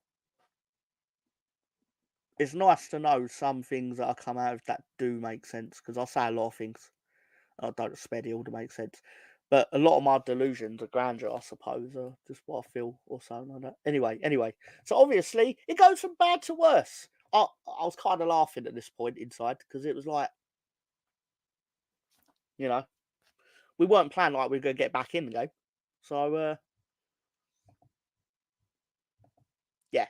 Speaker 1: It's nice to know some things that I come out of that do make sense, because I say a lot of things. I don't expect it all to make sense. But a lot of my delusions are grandeur, I suppose, are just what I feel or something like that. Anyway. So obviously, it goes from bad to worse. I was kind of laughing at this point inside, because it was like, you know, we weren't planning like we were going to get back in the game. So, yeah.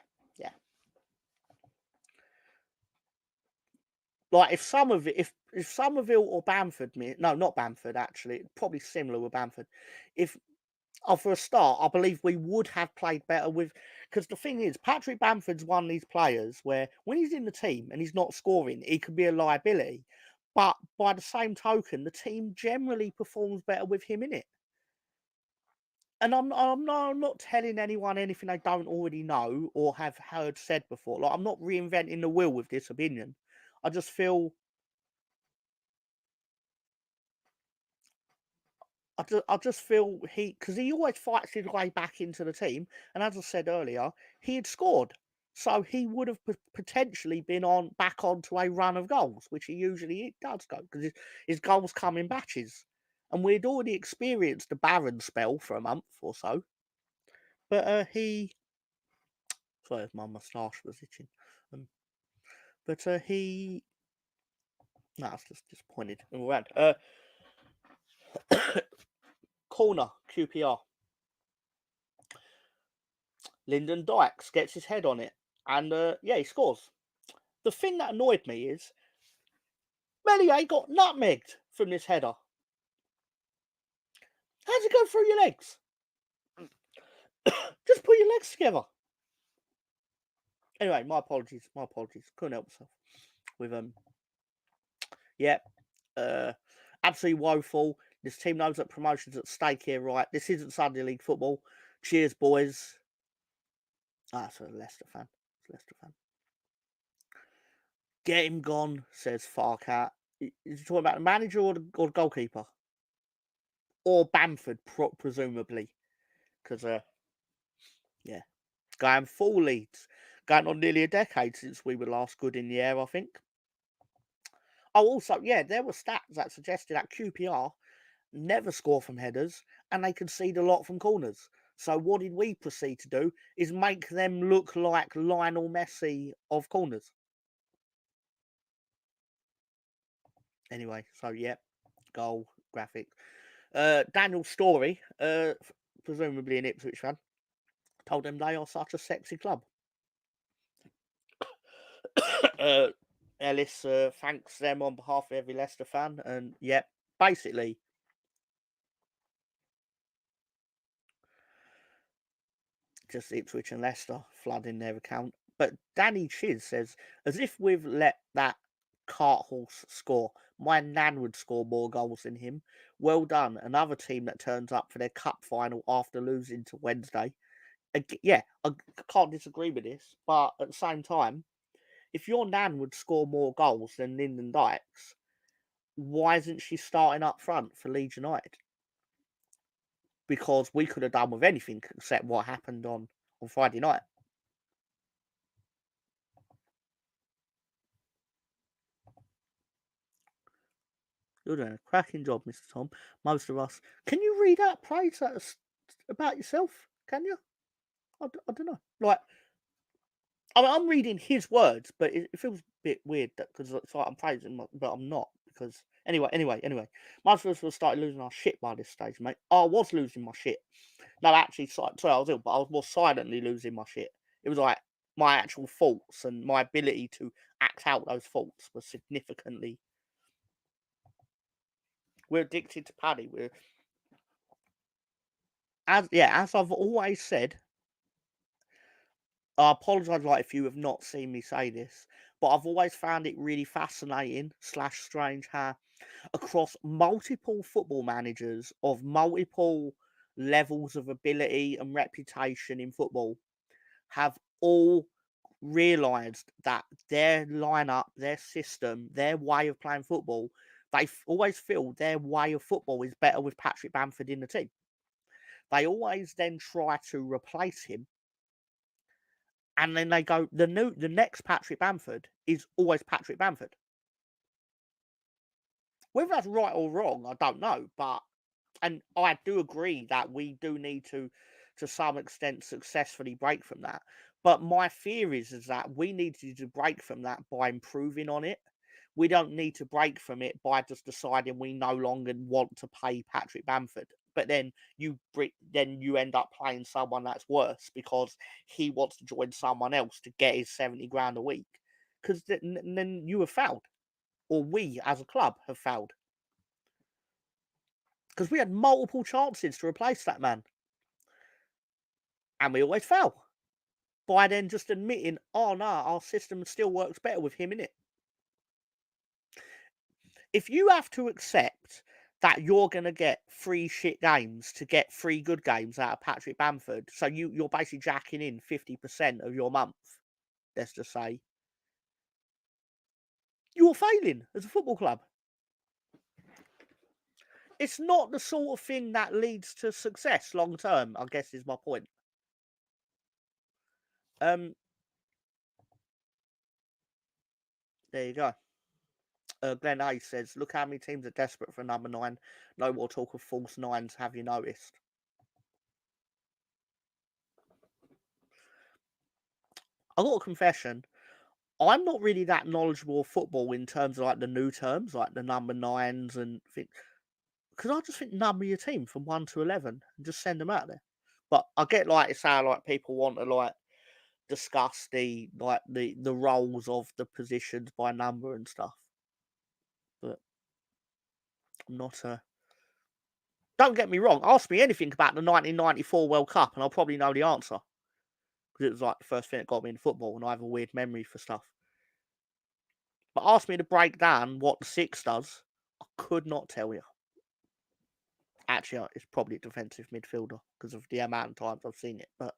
Speaker 1: Like if Somerville or Bamford, no, not Bamford actually, probably similar with Bamford. If for a start, I believe we would have played better with, because the thing is, Patrick Bamford's one of these players where when he's in the team and he's not scoring, he could be a liability. But by the same token, the team generally performs better with him in it. And I'm not telling anyone anything they don't already know or have heard said before. Like, I'm not reinventing the wheel with this opinion. I just feel I just feel because he always fights his way back into the team, and as I said earlier, he had scored, so he would have potentially been back onto a run of goals, which he usually does go because his goals come in batches, and we'd already experienced the barren spell for a month or so, but sorry, my moustache was itching, um, but he no, it's just pointed all around. Corner QPR. Lyndon Dykes gets his head on it, and yeah, he scores. The thing that annoyed me is Melier got nutmegged from this header. How's it go through your legs? Just put your legs together. Anyway, my apologies. My apologies. Couldn't help myself. With yeah, absolutely woeful. This team knows that promotion's at stake here, right? This isn't Sunday League football. Cheers, boys. Ah, it's a Leicester fan. It's a Leicester fan. Get him gone, says Farcat. Is he talking about the manager or the goalkeeper? Or Bamford, presumably. Because, yeah. Going full Leeds. Going on nearly a decade since we were last good in the air, I think. Oh, also, yeah, there were stats that suggested that QPR never score from headers and they concede a lot from corners. So what did we proceed to do is make them look like Lionel Messi of corners. Anyway, so yeah, goal, graphic. Daniel Story, presumably an Ipswich fan, told them they are such a sexy club. Ellis thanks them on behalf of every Leicester fan, and yeah, basically, just Ipswich and Leicester flooding their account. But Danny Chiz says, as if we've let that cart horse score, my nan would score more goals than him. Well done. Another team that turns up for their cup final after losing to Wednesday. Yeah, I can't disagree with this, but at the same time, if your nan would score more goals than Lyndon Dykes, why isn't she starting up front for Leeds United? Because we could have done with anything except what happened on Friday night. You're doing a cracking job, Mr. Tom. Most of us. Can you read out praise about yourself? Can you? I don't know. Like, I mean, I'm reading his words, but it feels a bit weird because it's like I'm praising, but I'm not. Because anyway, most of us will start losing our shit by this stage, mate. I was losing my shit. No, actually, sorry, I was ill, but I was more silently losing my shit. It was like my actual faults and my ability to act out those faults was significantly. We're addicted to Paddy. As I've always said, I apologise if you have not seen me say this, but I've always found it really fascinating / strange how across multiple football managers of multiple levels of ability and reputation in football have all realised that their lineup, their system, their way of playing football, they always feel their way of football is better with Patrick Bamford in the team. They always then try to replace him, and then they go the next Patrick Bamford is always Patrick Bamford. Whether that's right or wrong, I don't know, but and I do agree that we do need to some extent successfully break from that. But my fear is that we need to break from that by improving on it. We don't need to break from it by just deciding we no longer want to pay Patrick Bamford. But then you end up playing someone that's worse because he wants to join someone else to get his 70 grand a week. Because then you have failed, or we as a club have failed. Because we had multiple chances to replace that man. And we always fail. By then just admitting, oh no, our system still works better with him in it. If you have to accept that you're going to get 3 shit games to get 3 good games out of Patrick Bamford, so you're basically jacking in 50% of your month, let's just say, you're failing as a football club. it's not the sort of thing that leads to success long term, I guess is my point. There you go. Glenn A says, look how many teams are desperate for a number 9. No more talk of false 9s, have you noticed? I got a confession. I'm not really that knowledgeable of football in terms of like the new terms, like the number 9s and things. Because I just think number your team from 1 to 11 and just send them out there. But I get like it's how like people want to like discuss the roles of the positions by number and stuff. But I'm not a. Don't get me wrong. Ask me anything about the 1994 World Cup, and I'll probably know the answer because it was like the first thing that got me into football, and I have a weird memory for stuff. But ask me to break down what the 6 does, I could not tell you. Actually, it's probably a defensive midfielder because of the amount of times I've seen it. But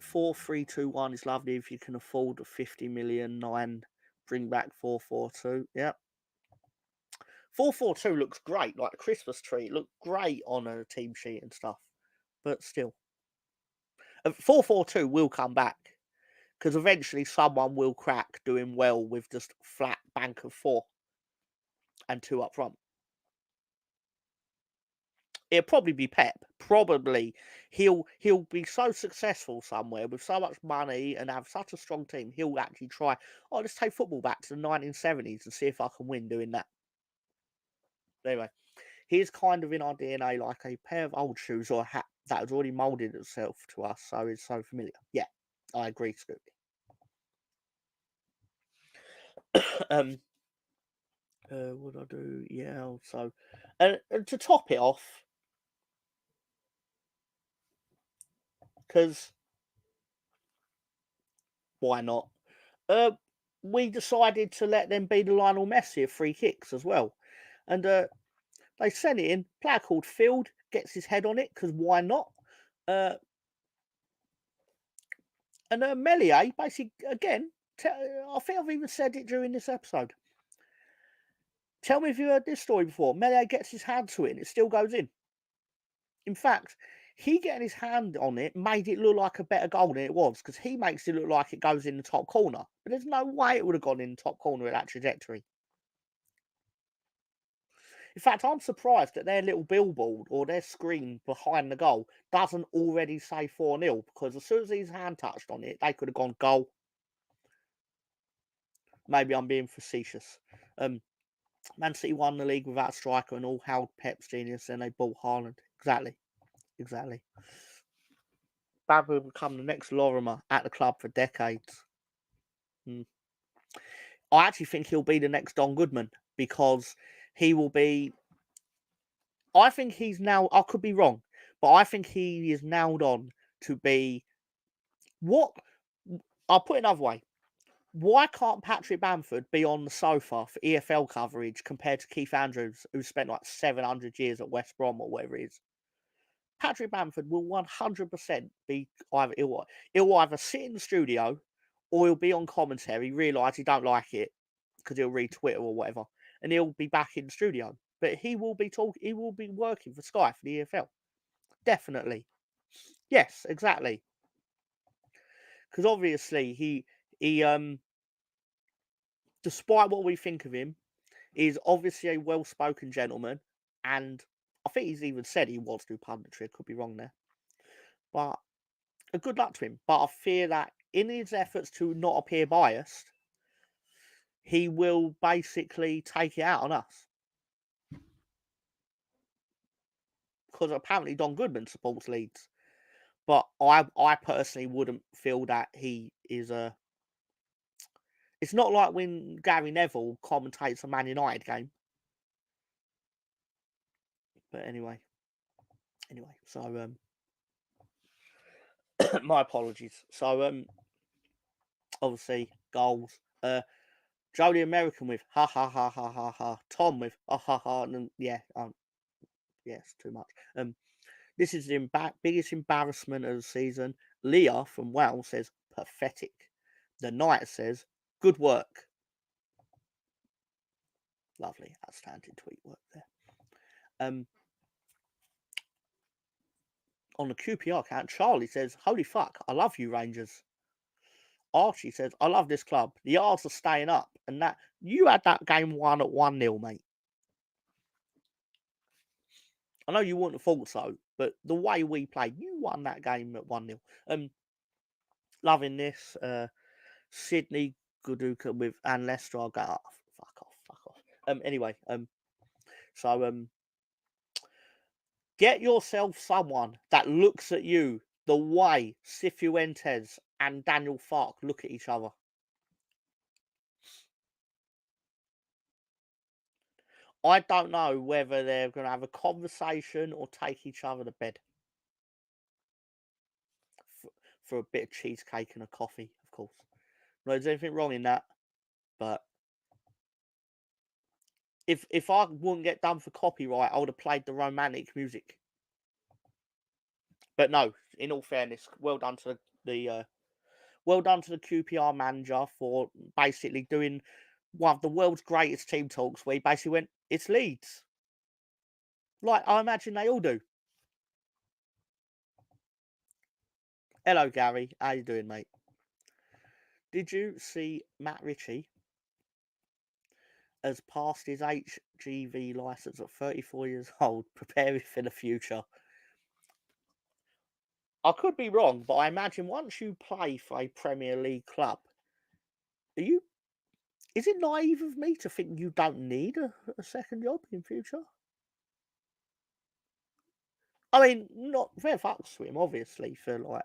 Speaker 1: 4-3-2-1 is lovely if you can afford a 50 million 9. Bring back 4-4-2. Yeah. 4-4-2 looks great, like the Christmas tree. It looked great on a team sheet and stuff. But still, 4-4-2 will come back because eventually someone will crack doing well with just flat bank of 4 and 2 up front. It'll probably be Pep. Probably he'll be so successful somewhere with so much money and have such a strong team. He'll actually try. Oh, let's take football back to the 1970s and see if I can win doing that. Anyway, he's kind of in our DNA like a pair of old shoes or a hat that has already moulded itself to us, so it's so familiar. Yeah, I agree, Scooby. What I do? Yeah, also, and to top it off, because why not? We decided to let them be the Lionel Messi of free kicks as well, and they sent it in. Player called Field gets his head on it because why not? And Melier basically again. I think I've even said it during this episode. Tell me if you heard this story before. Melier gets his hand to it and it still goes in. In fact, he getting his hand on it made it look like a better goal than it was because he makes it look like it goes in the top corner. But there's no way it would have gone in the top corner at that trajectory. In fact, I'm surprised that their little billboard or their screen behind the goal doesn't already say 4-0 because as soon as his hand touched on it, they could have gone goal. Maybe I'm being facetious. Man City won the league without a striker and all hailed Pep's genius, and they bought Haaland. Exactly. Bad will become the next Lorimer at the club for decades. I actually think he'll be the next Don Goodman because he will be. I think he's now. I could be wrong, but I think he is nailed on to be what. I'll put it another way. Why can't Patrick Bamford be on the sofa for EFL coverage compared to Keith Andrews, who spent like 700 years at West Brom or whatever it is? Patrick Bamford will 100% be either he'll either sit in the studio or he'll be on commentary, realise he don't like it because he'll read Twitter or whatever, and he'll be back in the studio. But he will be working for Sky for the EFL. Definitely. Yes, exactly. Because obviously he despite what we think of him, is obviously a well-spoken gentleman, and I think he's even said he wants to do punditry. I could be wrong there, but good luck to him. But I fear that in his efforts to not appear biased, he will basically take it out on us. Because apparently Don Goodman supports Leeds, but I personally wouldn't feel that he is a. It's not like when Gary Neville commentates a Man United game. But anyway, so my apologies. So obviously goals. Joe the American with ha ha ha ha ha ha. Tom with ha ha ha. And yeah, yes, too much. This is the biggest embarrassment of the season. Leah from Wales says pathetic. The Knight says good work. Lovely, outstanding tweet work there. On the QPR account, Charlie says, "Holy fuck, I love you, Rangers." Archie says, "I love this club. The Yards are staying up, and that you had that game won at 1-0, mate. I know you wouldn't have thought so, but the way we played, you won that game at 1-0. Loving this. Sydney Gooduka with and Leicester. I'll go off. Fuck off. Anyway, so get yourself someone that looks at you the way Cifuentes and Daniel Farke look at each other. I don't know whether they're going to have a conversation or take each other to bed for a bit of cheesecake and a coffee, of course. No, there's anything wrong in that, but if I wouldn't get done for copyright, I would have played the romantic music. But no, in all fairness, well done to the QPR manager for basically doing one of the world's greatest team talks, where he basically went, "It's Leeds," like I imagine they all do. Hello, Gary. How you doing, mate? Did you see Matt Ritchie has passed his HGV license at 34 years old, preparing for the future? I could be wrong, but I imagine once you play for a Premier League club, is it naive of me to think you don't need a second job in future? I mean, not fair fucks to him, obviously, for like,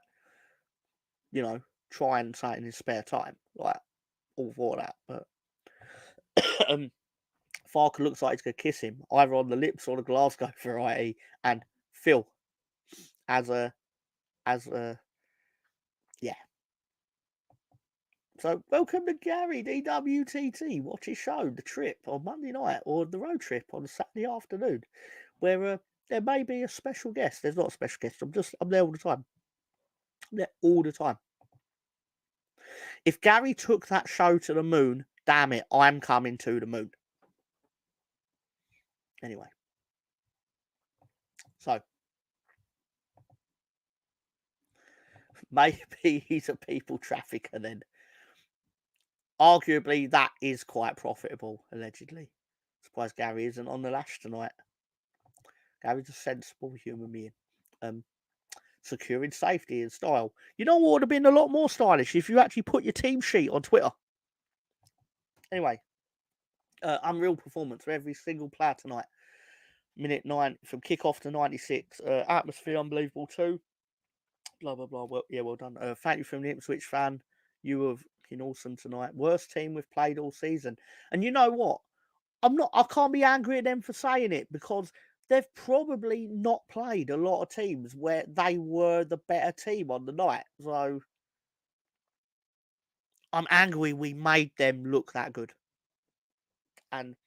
Speaker 1: trying something in his spare time, like all for that. But Farker looks like he's gonna kiss him either on the lips or the Glasgow variety, and Phil as a yeah. So welcome to Gary DWTT. Watch his show, The Trip, on Monday night, or The Road Trip on Saturday afternoon, where there may be a special guest. There's not a special guest. I'm there all the time. I'm there all the time. If Gary took that show to the moon, damn it, I'm coming to the moon. Anyway, so maybe he's a people trafficker then. Arguably, that is quite profitable, allegedly. Surprised Gary isn't on the lash tonight. Gary's a sensible human being. Securing safety and style. You know what would have been a lot more stylish if you actually put your team sheet on Twitter. Anyway, unreal performance for every single player tonight. Minute 9 from kickoff to 96. Atmosphere unbelievable too. Blah blah blah. Well done. Thank you from the Ipswich fan. You were fucking awesome tonight. Worst team we've played all season. And you know what? I can't be angry at them for saying it, because they've probably not played a lot of teams where they were the better team on the night. So I'm angry we made them look that good. And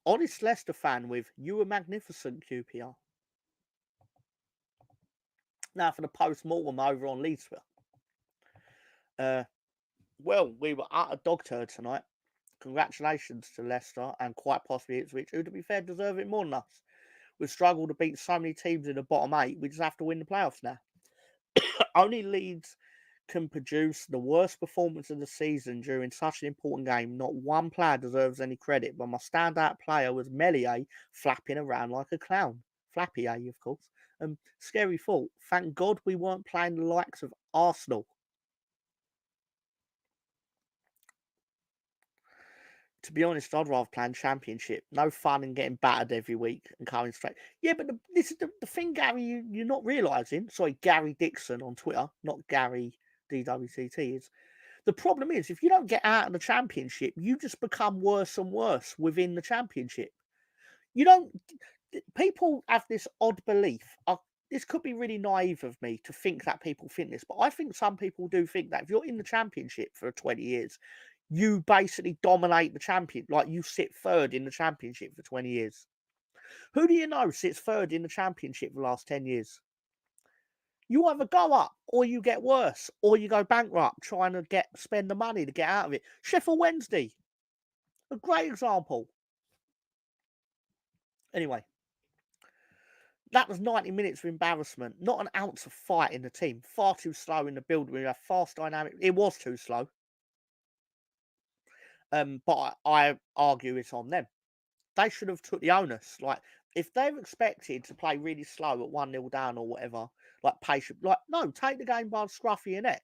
Speaker 1: honest Leicester fan with "You were magnificent, QPR." Now for the post-mortem over on Leedsville. Well, we were at a dog turd tonight. Congratulations to Leicester and quite possibly Ipswich, who, to be fair, deserve it more than us. We've struggled to beat so many teams in the bottom 8. We just have to win the playoffs now. Only Leeds can produce the worst performance of the season during such an important game. Not one player deserves any credit, but my standout player was Melier, flapping around like a clown. Flappy, of course. Scary thought. Thank God we weren't playing the likes of Arsenal. To be honest, I'd rather play in Championship. No fun in getting battered every week and coming straight. Yeah, but this is the thing, Gary, you're not realising. Sorry, Gary Dixon on Twitter, not Gary DWCT. Is the problem is, if you don't get out of the Championship, you just become worse and worse within the Championship. You don't. People have this odd belief. This could be really naive of me to think that people think this, but I think some people do think that if you're in the Championship for 20 years, you basically dominate the champion. Like, you sit third in the Championship for 20 years. Who do you know sits third in the Championship for the last 10 years? You either go up or you get worse, or you go bankrupt trying to spend the money to get out of it. Sheffield Wednesday. A great example. Anyway, that was 90 minutes of embarrassment. Not an ounce of fight in the team. Far too slow in the build. We have fast dynamic. It was too slow. But I argue it's on them. They should have took the onus. Like, if they're expected to play really slow at 1-0 down or whatever, like patient, like, no, take the game by the scruff of your neck.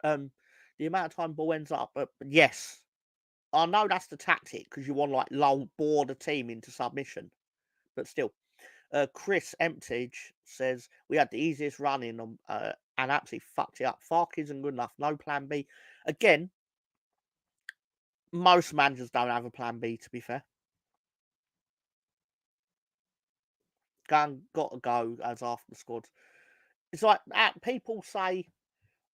Speaker 1: The amount of time ball ends up, but yes, I know that's the tactic because you want like lull bore the team into submission, but still. Chris Emptage says we had the easiest run in and absolutely fucked it up. Fark isn't good enough. No plan B. Again, most managers don't have a plan B, to be fair. Got to go as after the squad. It's like people say.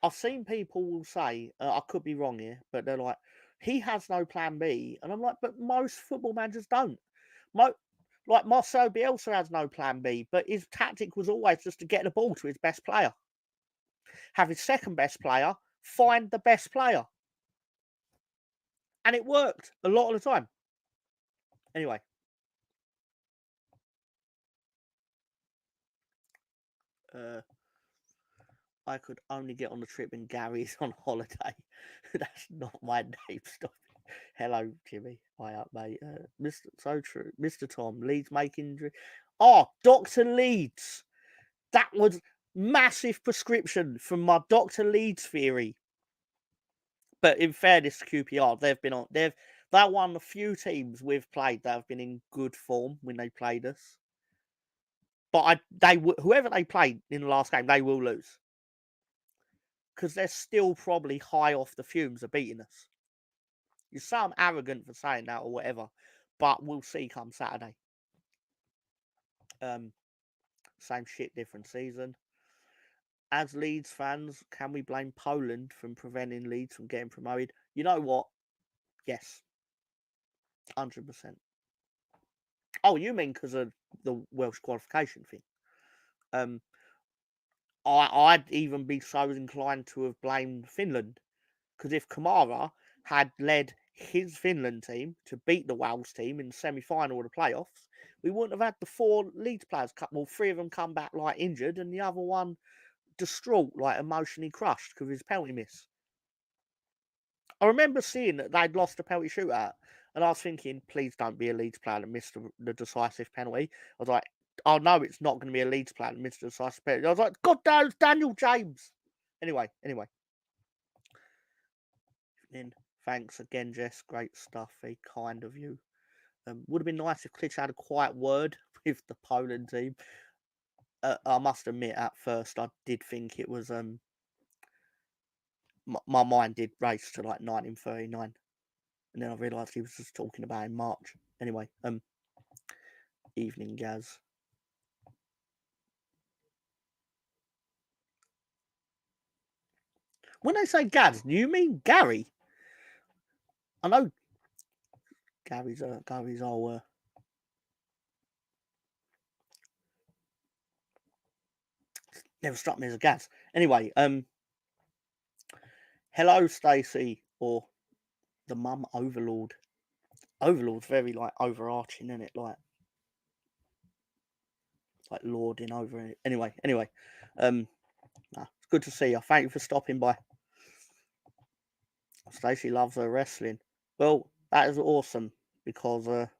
Speaker 1: I've seen people say I could be wrong here, but they're like, he has no plan B, and I'm like, but most football managers don't. Like Marcelo Bielsa has no plan B, but his tactic was always just to get the ball to his best player, have his second best player, find the best player, and it worked a lot of the time. Anyway. I could only get on the trip when Gary's on holiday. That's not my name. Stop it. Hello, Jimmy. Hi up, mate. Mr. So true. Mr. Tom. Leeds make injury. Oh, Dr. Leeds. That was massive prescription from my Dr. Leeds theory. But in fairness to QPR, they're one of the few teams we've played that have been in good form when they played us. But whoever they played in the last game, they will lose. Because they're still probably high off the fumes of beating us. You sound arrogant for saying that or whatever, but we'll see come Saturday. Same shit, different season. As Leeds fans, can we blame Poland from preventing Leeds from getting promoted? You know what? Yes. 100%. Oh, you mean because of the Welsh qualification thing? I'd even be so inclined to have blamed Finland. Because if Kamara had led his Finland team to beat the Wales team in the semi-final of the playoffs, we wouldn't have had the 4 Leeds players well, 3 of them come back like injured and the other one distraught, like emotionally crushed because of his penalty miss. I remember seeing that they'd lost a penalty shootout and I was thinking, please don't be a Leeds player that missed the decisive penalty. I was like, oh no, it's not going to be a Leeds player that missed the decisive penalty. I was like, God damn, it's Daniel James. Anyway. Thanks again, Jess. Great stuff. Very kind of you. Would have been nice if Klitsch had a quiet word with the Poland team. I must admit, at first, I did think it was. My mind did race to like 1939, and then I realised he was just talking about in March. Anyway, evening, Gaz. When they say Gaz, do you mean Gary? I know Gary's our. Never struck me as a Gaz. Anyway, hello, Stacey, or the mum overlord. Overlord's very like overarching, isn't it? Like lording over it. Anyway. It's good to see you. Thank you for stopping by. Stacey loves her wrestling. Well, that is awesome because it's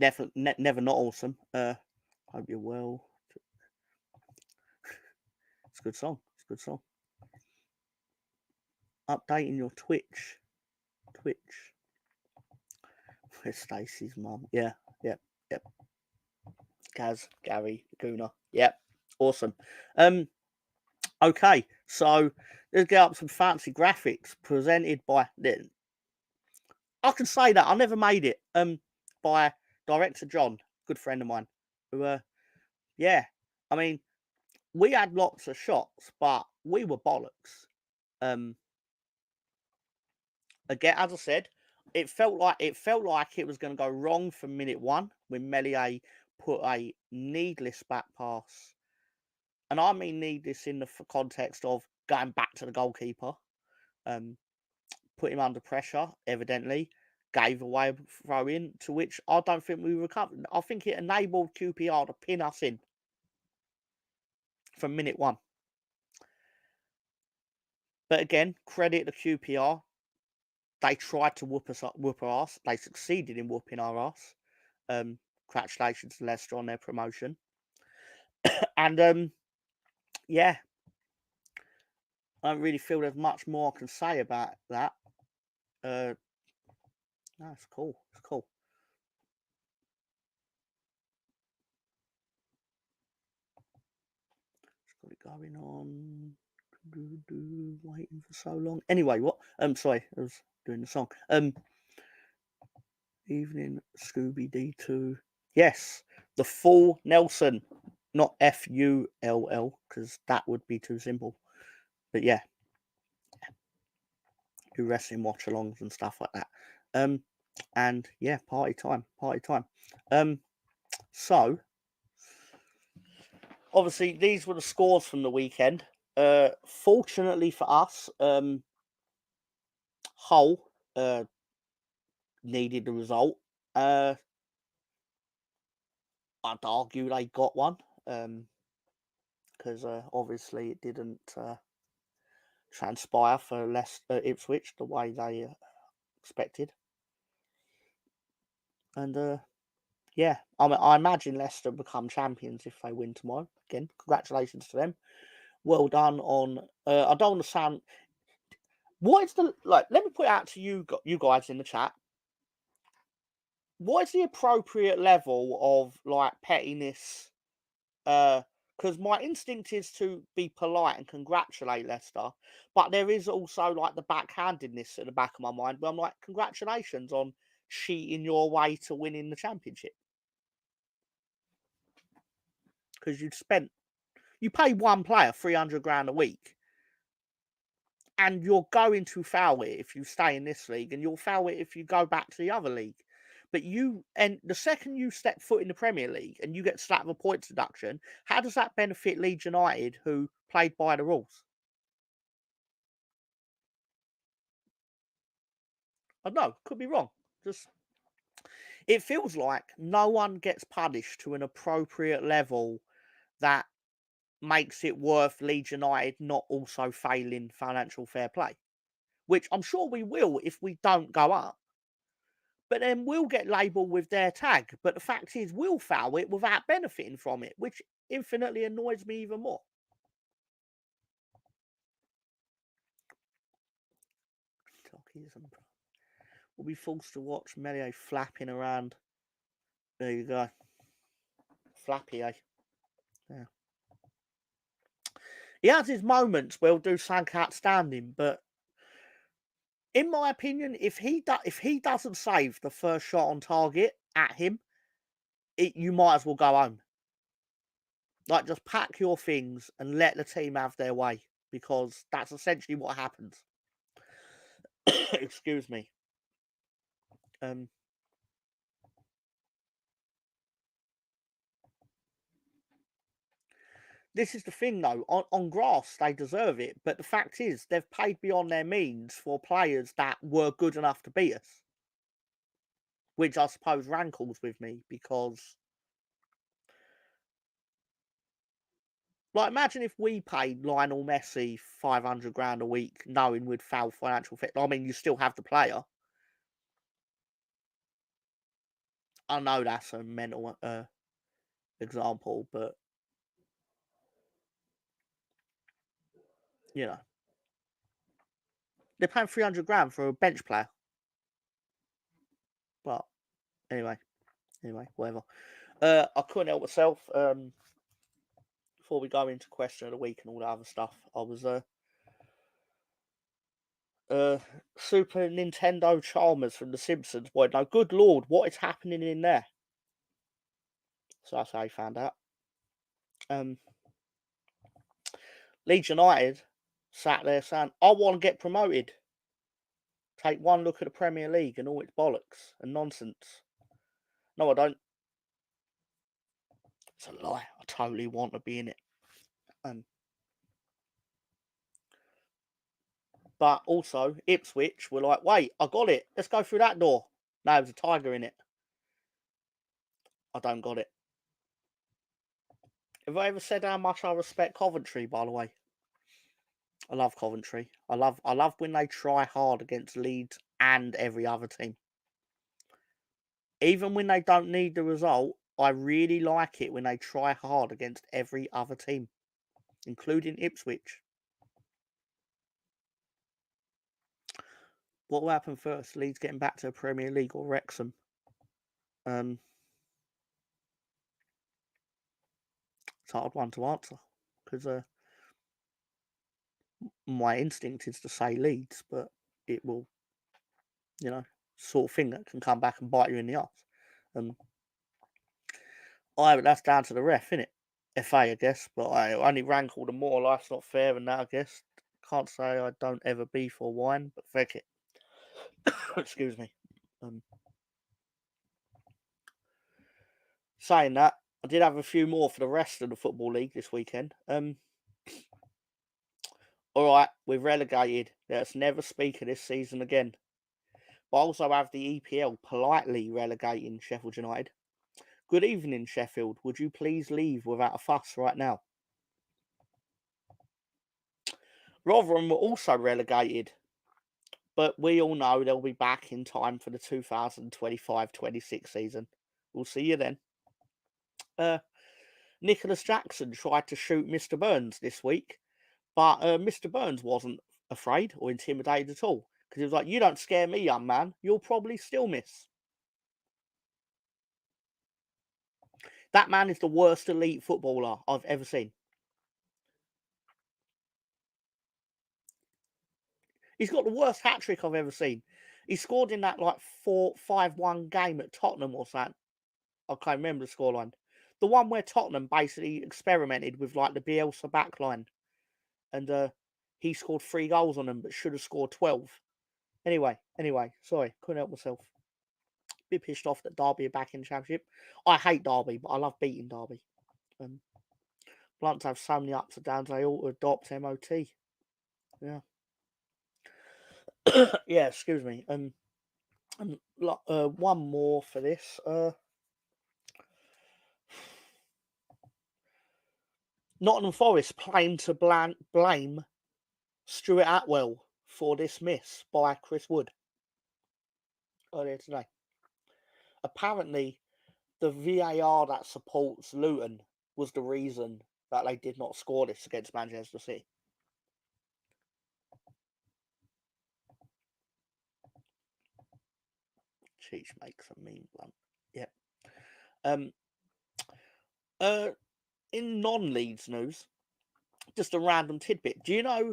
Speaker 1: definitely never not awesome. Hope you're well. It's a good song. Updating your Twitch. Where's Stacey's mum? Yeah. Gaz, Gary, Guna. Yep. Awesome. Okay, so let's get up some fancy graphics presented by. I can say that I never made it. By director John, good friend of mine. Who, yeah. I mean, we had lots of shots, but we were bollocks. Again, as I said, it felt like it was going to go wrong from minute 1 when Meslier put a needless back pass. And I mean needless in the context of going back to the goalkeeper, put him under pressure, evidently, gave away a throw-in, to which I don't think we recovered. I think it enabled QPR to pin us in from minute one. But again, credit to QPR. They tried to whoop our ass. They succeeded in whooping our ass. Congratulations to Leicester on their promotion. And yeah, I don't really feel there's much more I can say about that. No, it's cool. It's cool. It's got it going on. Waiting for so long. Anyway, what? Sorry, I was doing the song. Evening Scooby D2. Yes, the full Nelson, not FULL, because that would be too simple. But yeah, do wrestling watch-alongs and stuff like that. And yeah, party time. So obviously these were the scores from the weekend. Fortunately for us, Hull needed the result. I'd argue they got one, because obviously it didn't transpire for Ipswich the way they expected. And yeah, I imagine Leicester become champions if they win tomorrow. Again, congratulations to them. Well done on. I don't want to sound. What is the like? Let me put it out to you guys in the chat. What is the appropriate level of like pettiness? Because my instinct is to be polite and congratulate Leicester, but there is also like the backhandedness at the back of my mind where I'm like, congratulations on cheating your way to winning the championship. Because you pay one player 300 grand a week, and you're going to foul it if you stay in this league, and you'll foul it if you go back to the other league. But the second you step foot in the Premier League and you get slapped with a points deduction, how does that benefit Leeds United, who played by the rules? I don't know, could be wrong. It feels like no one gets punished to an appropriate level that makes it worth Leeds United not also failing financial fair play, which I'm sure we will if we don't go up. But then we'll get labelled with their tag. But the fact is, we'll foul it without benefiting from it, which infinitely annoys me even more. We'll be forced to watch Melio flapping around. There you go. Flappy, eh? Yeah. He has his moments where he'll do something outstanding, but in my opinion, if he doesn't save the first shot on target at him, you might as well go home. Like, just pack your things and let the team have their way, because that's essentially what happens. Excuse me. This is the thing, though. On grass, they deserve it. But the fact is, they've paid beyond their means for players that were good enough to beat us. Which I suppose rankles with me, because... Like, imagine if we paid Lionel Messi 500 grand a week, knowing we'd foul financial fit. I mean, you still have the player. I know that's a mental example, but... You know. They're paying 300 grand for a bench player. But, anyway, whatever. I couldn't help myself. Before we go into question of the week and all that other stuff, I was Super Nintendo Chalmers from The Simpsons. Boy, no, good lord, what is happening in there? So that's how I found out. Leeds United sat there saying, I want to get promoted. Take one look at the Premier League and all its bollocks and nonsense. No, I don't. It's a lie. I totally want to be in it. But also, Ipswich were like, wait, I got it. Let's go through that door. No, there's a tiger in it. I don't got it. Have I ever said how much I respect Coventry, by the way? I love Coventry. I love when they try hard against Leeds and every other team. Even when they don't need the result, I really like it when they try hard against every other team, including Ipswich. What will happen first? Leeds getting back to the Premier League or Wrexham? It's a hard one to answer because my instinct is to say Leeds, but it will, sort of thing that can come back and bite you in the arse. But that's down to the ref, innit? FA, I guess, but I only rankle the more. Life's not fair, and that, I guess. Can't say I don't ever beef or whine, but feck it. Excuse me. Saying that, I did have a few more for the rest of the Football League this weekend. All right, we're relegated. Let's never speak of this season again. But I also have the EPL politely relegating Sheffield United. Good evening, Sheffield. Would you please leave without a fuss right now? Rotherham were also relegated, but we all know they'll be back in time for the 2025-26 season. We'll see you then. Nicholas Jackson tried to shoot Mr. Burns this week, but Mr. Burns wasn't afraid or intimidated at all, because he was like, you don't scare me, young man. You'll probably still miss. That man is the worst elite footballer I've ever seen. He's got the worst hat-trick I've ever seen. He scored in that 5-1 game at Tottenham or something. I can't remember the scoreline. The one where Tottenham basically experimented with the Bielsa backline. And he scored 3 goals on them, but should have scored 12. Anyway, sorry, couldn't help myself. Bit pissed off that Derby are back in the Championship. I hate Derby, but I love beating Derby. Blunt have so many ups and downs, they ought to adopt MOT. Yeah. Yeah, excuse me. One more for this. Nottingham Forest claim to blame Stuart Atwell for this miss by Chris Wood earlier today. Apparently, the VAR that supports Luton was the reason that they did not score this against Manchester City. Cheech makes a mean blunt. Yep. In non-Leeds news, just a random tidbit. Do you know?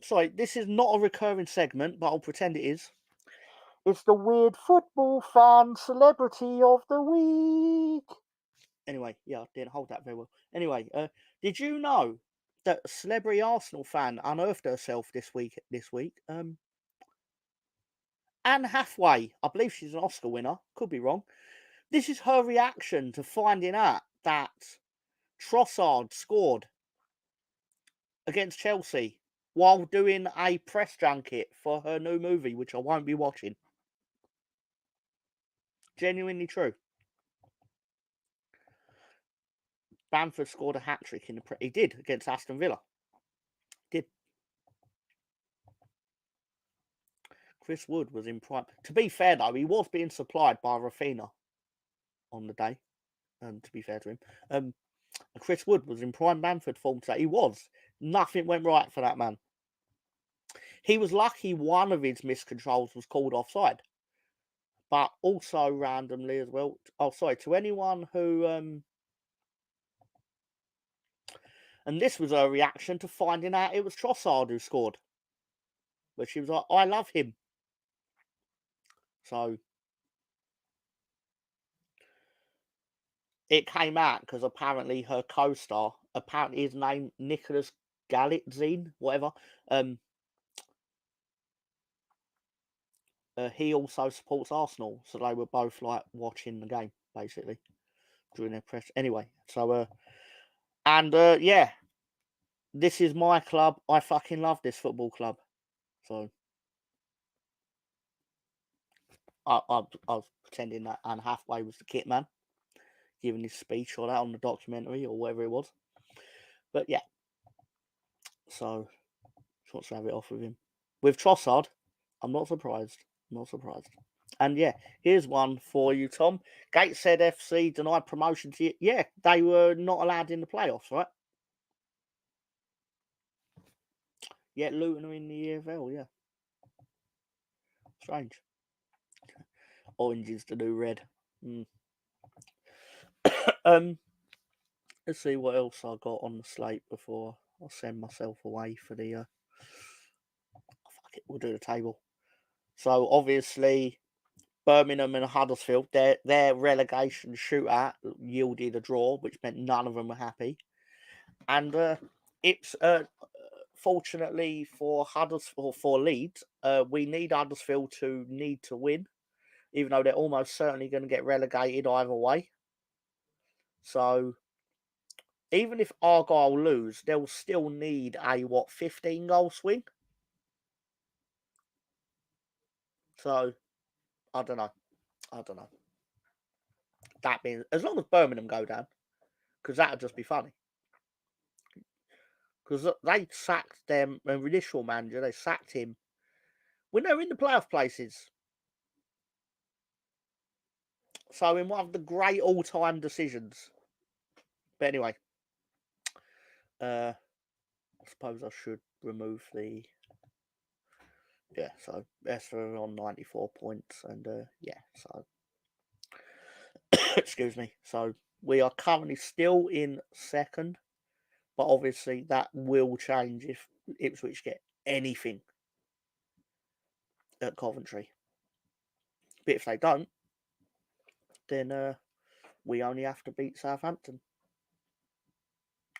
Speaker 1: Sorry, this is not a recurring segment, but I'll pretend it is. It's the weird football fan celebrity of the week. Anyway, yeah, I didn't hold that very well. Anyway, did you know that a celebrity Arsenal fan unearthed herself this week? Anne Hathaway, I believe she's an Oscar winner. Could be wrong. This is her reaction to finding out that Trossard scored against Chelsea while doing a press junket for her new movie, which I won't be watching. Genuinely true. Bamford scored a hat-trick in the he did against Aston Villa. Did. Chris Wood was in prime. To be fair though, he was being supplied by Rafinha on the day. To be fair to him. Chris Wood was in prime Bamford form today. He was. Nothing went right for that man. He was lucky one of his miscontrols was called offside. But also randomly as well. Oh, sorry. To anyone who... and this was her reaction to finding out it was Trossard who scored. But she was like, I love him. So... it came out because apparently her co-star, apparently his name Nicholas Galitzine, whatever. He also supports Arsenal, so they were both watching the game basically during their press. Anyway, so yeah, this is my club. I fucking love this football club. So I was pretending that Anne Hathaway was the kit man, giving his speech or that on the documentary or whatever it was. But yeah, so she wants to have it off with him. With Trossard, I'm not surprised. Not surprised. And yeah, here's one for you, Tom. Gateshead FC denied promotion to you. Yeah, they were not allowed in the playoffs, right? Yeah, Luton are in the EFL, yeah. Strange. Orange is the new red. Let's see what else I got on the slate before I send myself away for the fuck it, we'll do the table. So obviously Birmingham and Huddersfield, their relegation shootout yielded a draw, which meant none of them were happy. And it's fortunately for Huddersfield, for Leeds, we need Huddersfield to win, even though they're almost certainly going to get relegated either way. So even if Argyle lose, they'll still need a 15-goal swing. So I don't know. That means as long as Birmingham go down, because that would just be funny. Because they sacked their initial manager, they sacked him when they were in the playoff places. So in one of the great all-time decisions. But anyway, I suppose I should remove the. Yeah, so Leicester on 94 points, and yeah, so excuse me. So we are currently still in second, but obviously that will change if Ipswich get anything at Coventry. But if they don't, then we only have to beat Southampton.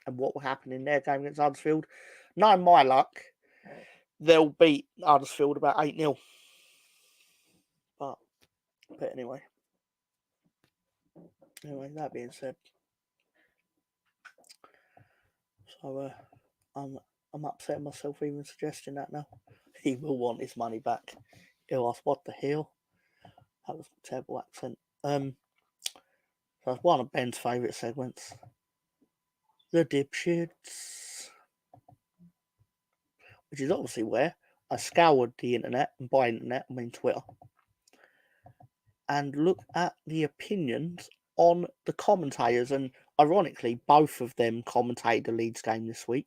Speaker 1: And what will happen in their game against Huddersfield? Knowing my luck, they'll beat Huddersfield about 8-0. But anyway, that being said, so I'm upsetting myself even suggesting that now. He will want his money back. He'll ask, what the hell? That was a terrible accent. So it's one of Ben's favourite segments. The dipshits. Which is obviously where I scoured the internet, and by internet I mean Twitter, and look at the opinions on the commentators. And ironically, both of them commentated the Leeds game this week.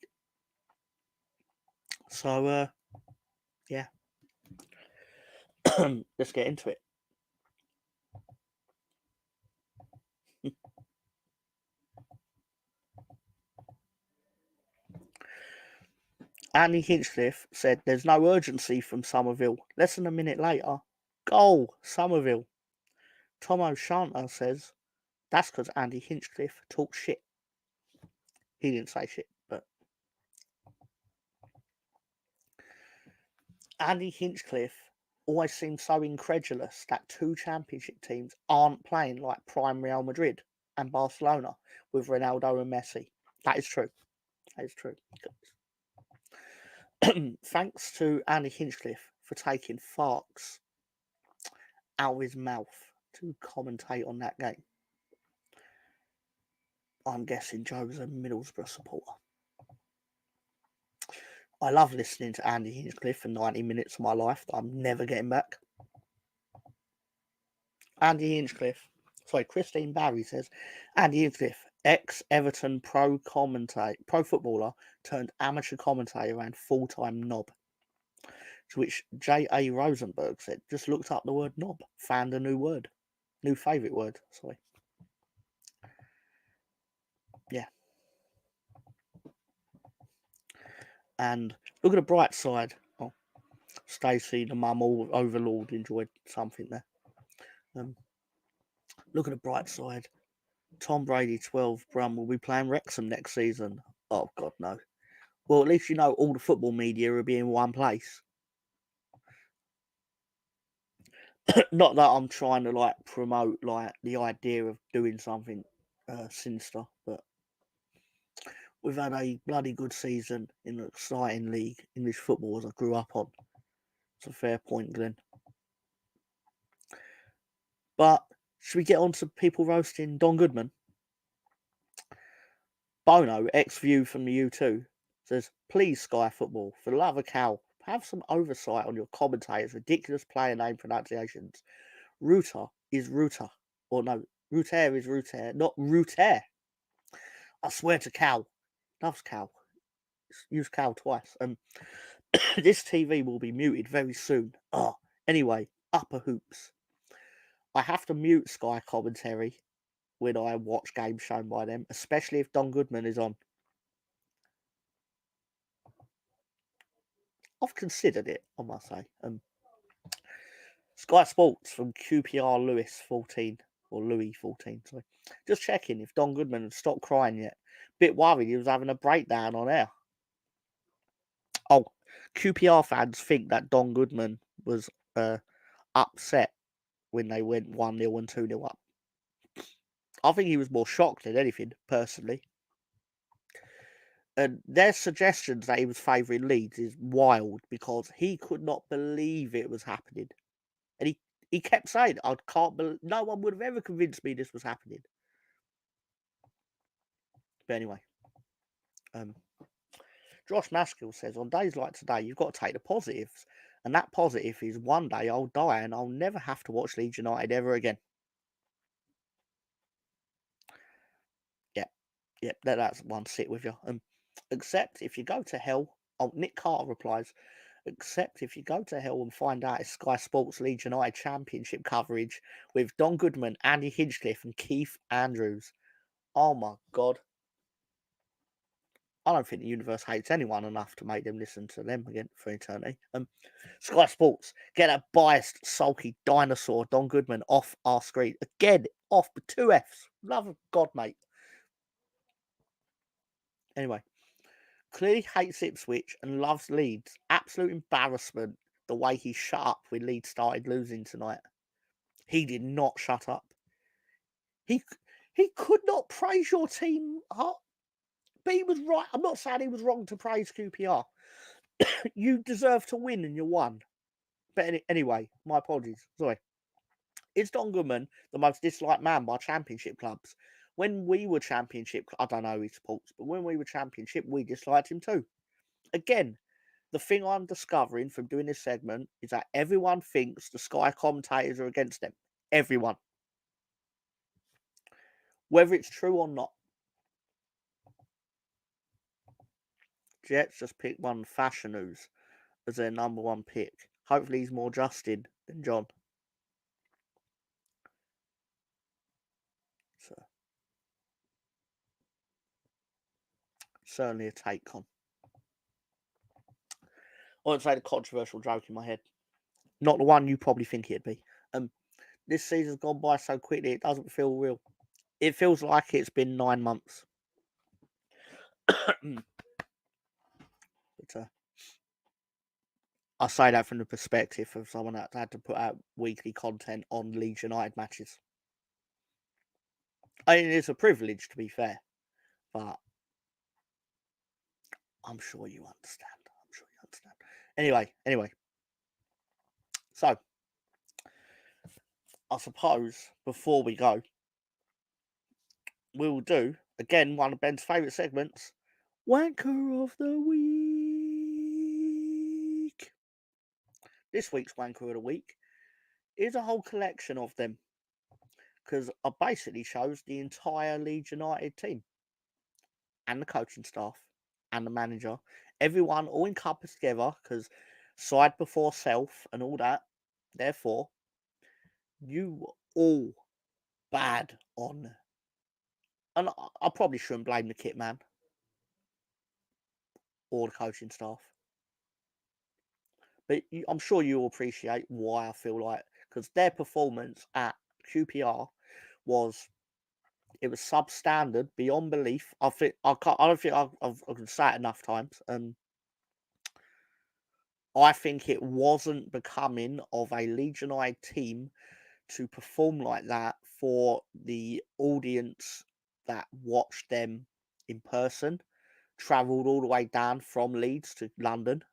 Speaker 1: So, yeah. Let's get into it. Andy Hinchcliffe said there's no urgency from Somerville. Less than a minute later, goal, Somerville. Tom O'Shanter says that's because Andy Hinchcliffe talks shit. He didn't say shit, but Andy Hinchcliffe always seems so incredulous that two championship teams aren't playing like prime Real Madrid and Barcelona with Ronaldo and Messi. That is true. That is true. Thanks to Andy Hinchcliffe for taking farts out of his mouth to commentate on that game. I'm guessing Joe's a Middlesbrough supporter. I love listening to Andy Hinchcliffe for 90 minutes of my life that I'm never getting back. Andy Hinchcliffe. Sorry, Christine Barry says, Andy Hinchcliffe, ex-Everton pro footballer turned amateur commentator and full-time knob. To which J.A. Rosenberg said, just looked up the word knob, found a new word. New favourite word, sorry. Yeah. And look at the bright side. Oh, Stacey, the mum overlord, enjoyed something there. Look at the bright side. Tom Brady, 12, Brum, will be playing Wrexham next season. Oh, God, no. Well, at least you know all the football media will be in one place. Not that I'm trying to promote the idea of doing something sinister, but we've had a bloody good season in an exciting league, English football, as I grew up on. It's a fair point, Glenn. But should we get on to people roasting Don Goodman? Bono, ex-View from the U2, says, please, Sky Football, for the love of cow, have some oversight on your commentators' ridiculous player name pronunciations. Ruter is Ruter. Or no, Ruter is Ruter, not Ruter. I swear to cow. Loves cow. Use cow twice. This TV will be muted very soon. Anyway, upper hoops. I have to mute Sky commentary when I watch games shown by them, especially if Don Goodman is on. I've considered it, I must say. Sky Sports from QPR Lewis 14, or Louis 14, sorry. Just checking if Don Goodman had stopped crying yet. Bit worried he was having a breakdown on air. Oh, QPR fans think that Don Goodman was upset when they went 1-0 and 2-0 up. I think he was more shocked than anything, personally. And their suggestions that he was favouring Leeds is wild because he could not believe it was happening. And he kept saying, I can't believe, no one would have ever convinced me this was happening. But anyway, Josh Maskill says, on days like today, you've got to take the positives. And that positive is one day I'll die and I'll never have to watch Leeds United ever again. Yep, that's one sit with you. Except if you go to hell, Nick Carter replies, except if you go to hell and find out it's Sky Sports Leeds United Championship coverage with Don Goodman, Andy Hinchcliffe and Keith Andrews. Oh my God. I don't think the universe hates anyone enough to make them listen to them again for eternity. Sky Sports, get that biased, sulky dinosaur Don Goodman off our screen. Again, off with 2 Fs. Love of God, mate. Anyway, clearly hates Ipswich and loves Leeds. Absolute embarrassment the way he shut up when Leeds started losing tonight. He did not shut up. He could not praise your team, but he was right. I'm not saying he was wrong to praise QPR. You deserve to win and you won. But anyway, my apologies. Sorry. Is Don Goodman the most disliked man by Championship clubs? When we were Championship, I don't know who he supports, but when we were Championship, we disliked him too. Again, the thing I'm discovering from doing this segment is that everyone thinks the Sky commentators are against them. Everyone. Whether it's true or not. Jets just picked one Fashion News as their number 1 pick. Hopefully he's more Justin than John. So, certainly a take on. I won't say the controversial joke in my head. Not the one you probably think it'd be. This season's gone by so quickly it doesn't feel real. It feels like it's been 9 months. But I say that from the perspective of someone that had to put out weekly content on Leeds United matches. I mean, it's a privilege, to be fair, but I'm sure you understand. Anyway. So, I suppose before we go, we'll do, again, one of Ben's favourite segments, Wanker of the Week. This week's Wanker of the Week is a whole collection of them, because I basically shows the entire Leeds United team and the coaching staff and the manager, everyone all encompassed together, because side before self and all that. Therefore, you were all bad on, and I probably shouldn't blame the kit man or the coaching staff, but I'm sure you'll appreciate why I feel like, because their performance at QPR was substandard beyond belief. I don't think I can say it enough times. I think it wasn't becoming of a Leeds United team to perform like that for the audience that watched them in person, travelled all the way down from Leeds to London,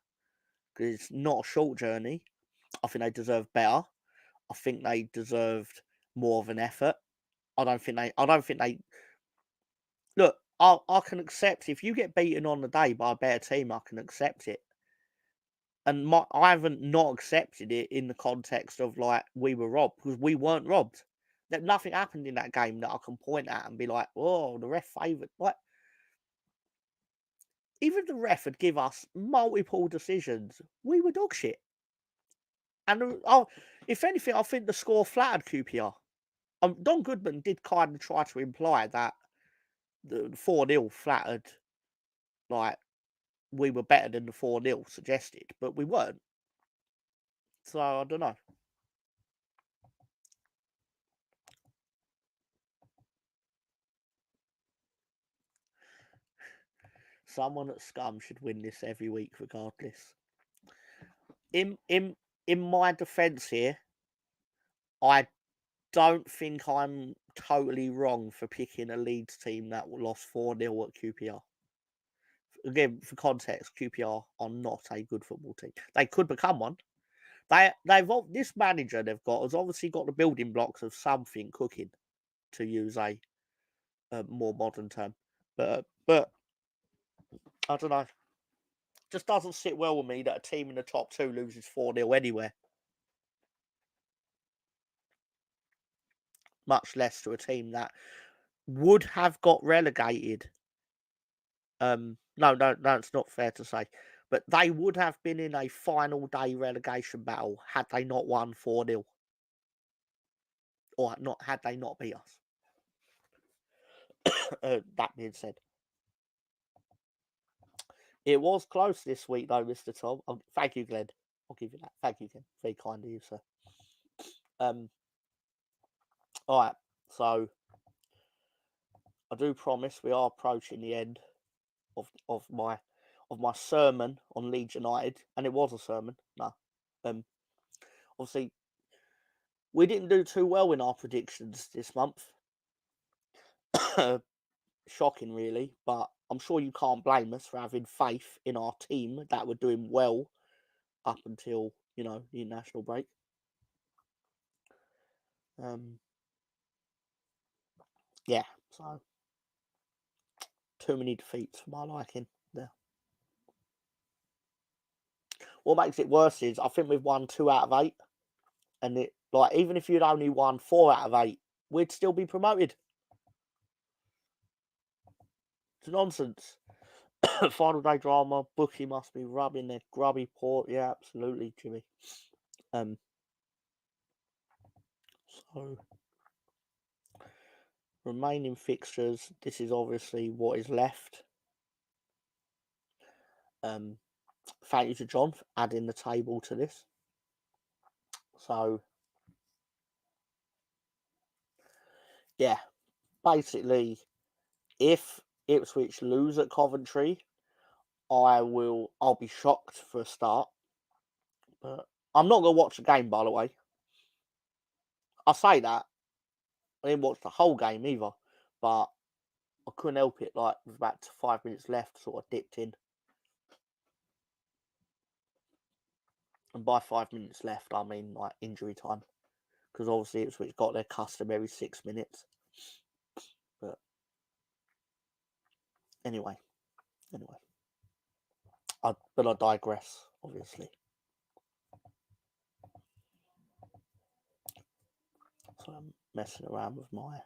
Speaker 1: because it's not a short journey, I think they deserve better. I think they deserved more of an effort. I don't think they look. I can accept if you get beaten on the day by a better team. I can accept it, and I haven't not accepted it in the context of like we were robbed, because we weren't robbed. That nothing happened in that game that I can point at and be like, "Oh, the ref favoured." Like, even if the ref had give us multiple decisions, we were dog shit. And if anything, I think the score flattered QPR. Don Goodman did kind of try to imply that the 4-0 flattered, like, we were better than the 4-0 suggested, but we weren't. So, I don't know. Someone at Scum should win this every week regardless. In my defence here, I don't think I'm totally wrong for picking a Leeds team that lost 4-0 at QPR. Again, for context, QPR are not a good football team. They could become one. This manager they've got has obviously got the building blocks of something cooking, to use a more modern term. But I don't know. Just doesn't sit well with me that a team in the top two loses 4-0 anywhere. Much less to a team that would have got relegated. No, it's not fair to say. But they would have been in a final day relegation battle had they not won 4-0. Or not had they not beat us. That being said. It was close this week, though, Mr. Tom. Thank you, Glenn. I'll give you that. Thank you, Glenn. Very kind of you, sir. All right. So, I do promise we are approaching the end of my sermon on Leeds United, and it was a sermon. No, obviously, we didn't do too well in our predictions this month. Shocking, really, but I'm sure you can't blame us for having faith in our team that were doing well up until, the international break. Yeah, so too many defeats for my liking there. What makes it worse is I think we've won 2 out of 8, and even if you'd only won 4 out of 8, we'd still be promoted. It's nonsense. Final day drama, bookie must be rubbing their grubby paw. Yeah, absolutely, Jimmy. So remaining fixtures. This is obviously what is left. Thank you to John for adding the table to this. So yeah, basically, if Ipswich lose at Coventry, I'll be shocked for a start. But I'm not gonna watch the game, by the way. I say that. I didn't watch the whole game either, but I couldn't help it. Like, with about 5 minutes left, sort of dipped in. And by 5 minutes left, I mean like injury time. Because obviously Ipswich got their customary 6 minutes. But anyway. I digress, obviously. So I'm messing around with my